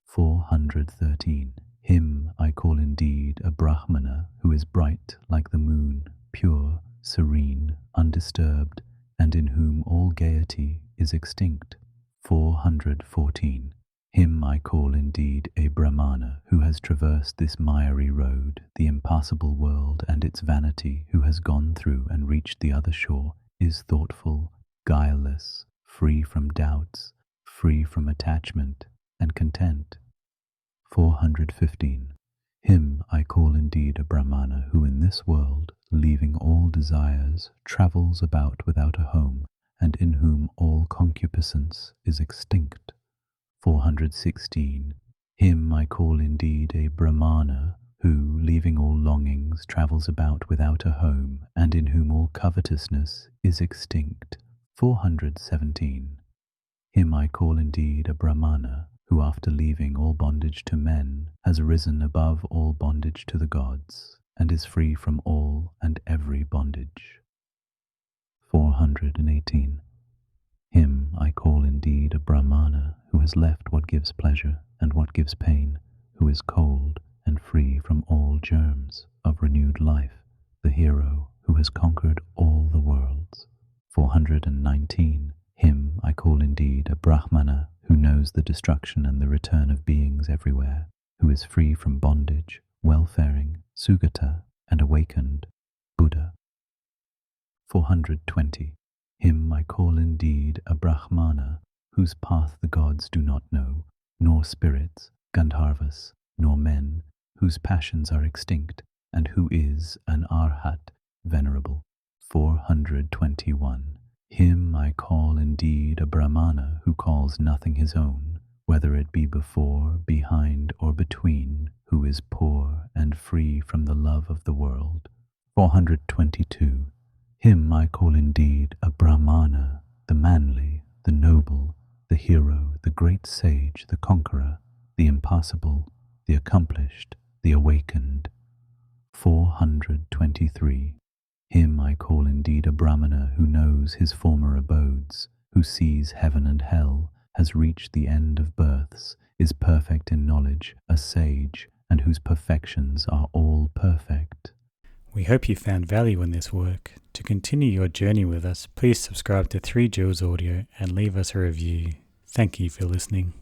413. Him I call indeed a Brahmana who is bright like the moon, pure, serene, undisturbed, and in whom all gaiety is extinct. 414. Him I call indeed a Brahmana who has traversed this miry road, the impassable world and its vanity, who has gone through and reached the other shore, is thoughtful, guileless, free from doubts, free from attachment, and content. 415. Him I call indeed a Brahmana who in this world, leaving all desires, travels about without a home, and in whom all concupiscence is extinct. 416. Him I call indeed a Brahmana who, leaving all longings, travels about without a home, and in whom all covetousness is extinct. 417. Him I call indeed a Brahmana who, after leaving all bondage to men, has risen above all bondage to the gods, and is free from all and every bondage. 418. Him I call indeed a Brahmana who has left what gives pleasure and what gives pain, who is cold and free from all germs of renewed life, the hero who has conquered all the worlds. 419. Him I call indeed a Brahmana who knows the destruction and the return of beings everywhere, who is free from bondage, welfaring, Sugata, and awakened, Buddha. 420. Him I call indeed a Brahmana whose path the gods do not know, nor spirits, Gandharvas, nor men, whose passions are extinct, and who is an Arhat, venerable. 421. Him I call indeed a Brahmana who calls nothing his own, whether it be before, behind, or between, who is poor and free from the love of the world. 422. Him I call indeed a Brahmana, the manly, the noble, the hero, the great sage, the conqueror, the impassible, the accomplished, the awakened. 423. Him I call indeed a Brahmana who knows his former abodes, who sees heaven and hell, has reached the end of births, is perfect in knowledge, a sage, and whose perfections are all perfect. We hope you found value in this work. To continue your journey with us, please subscribe to 3 Joules Audio and leave us a review. Thank you for listening.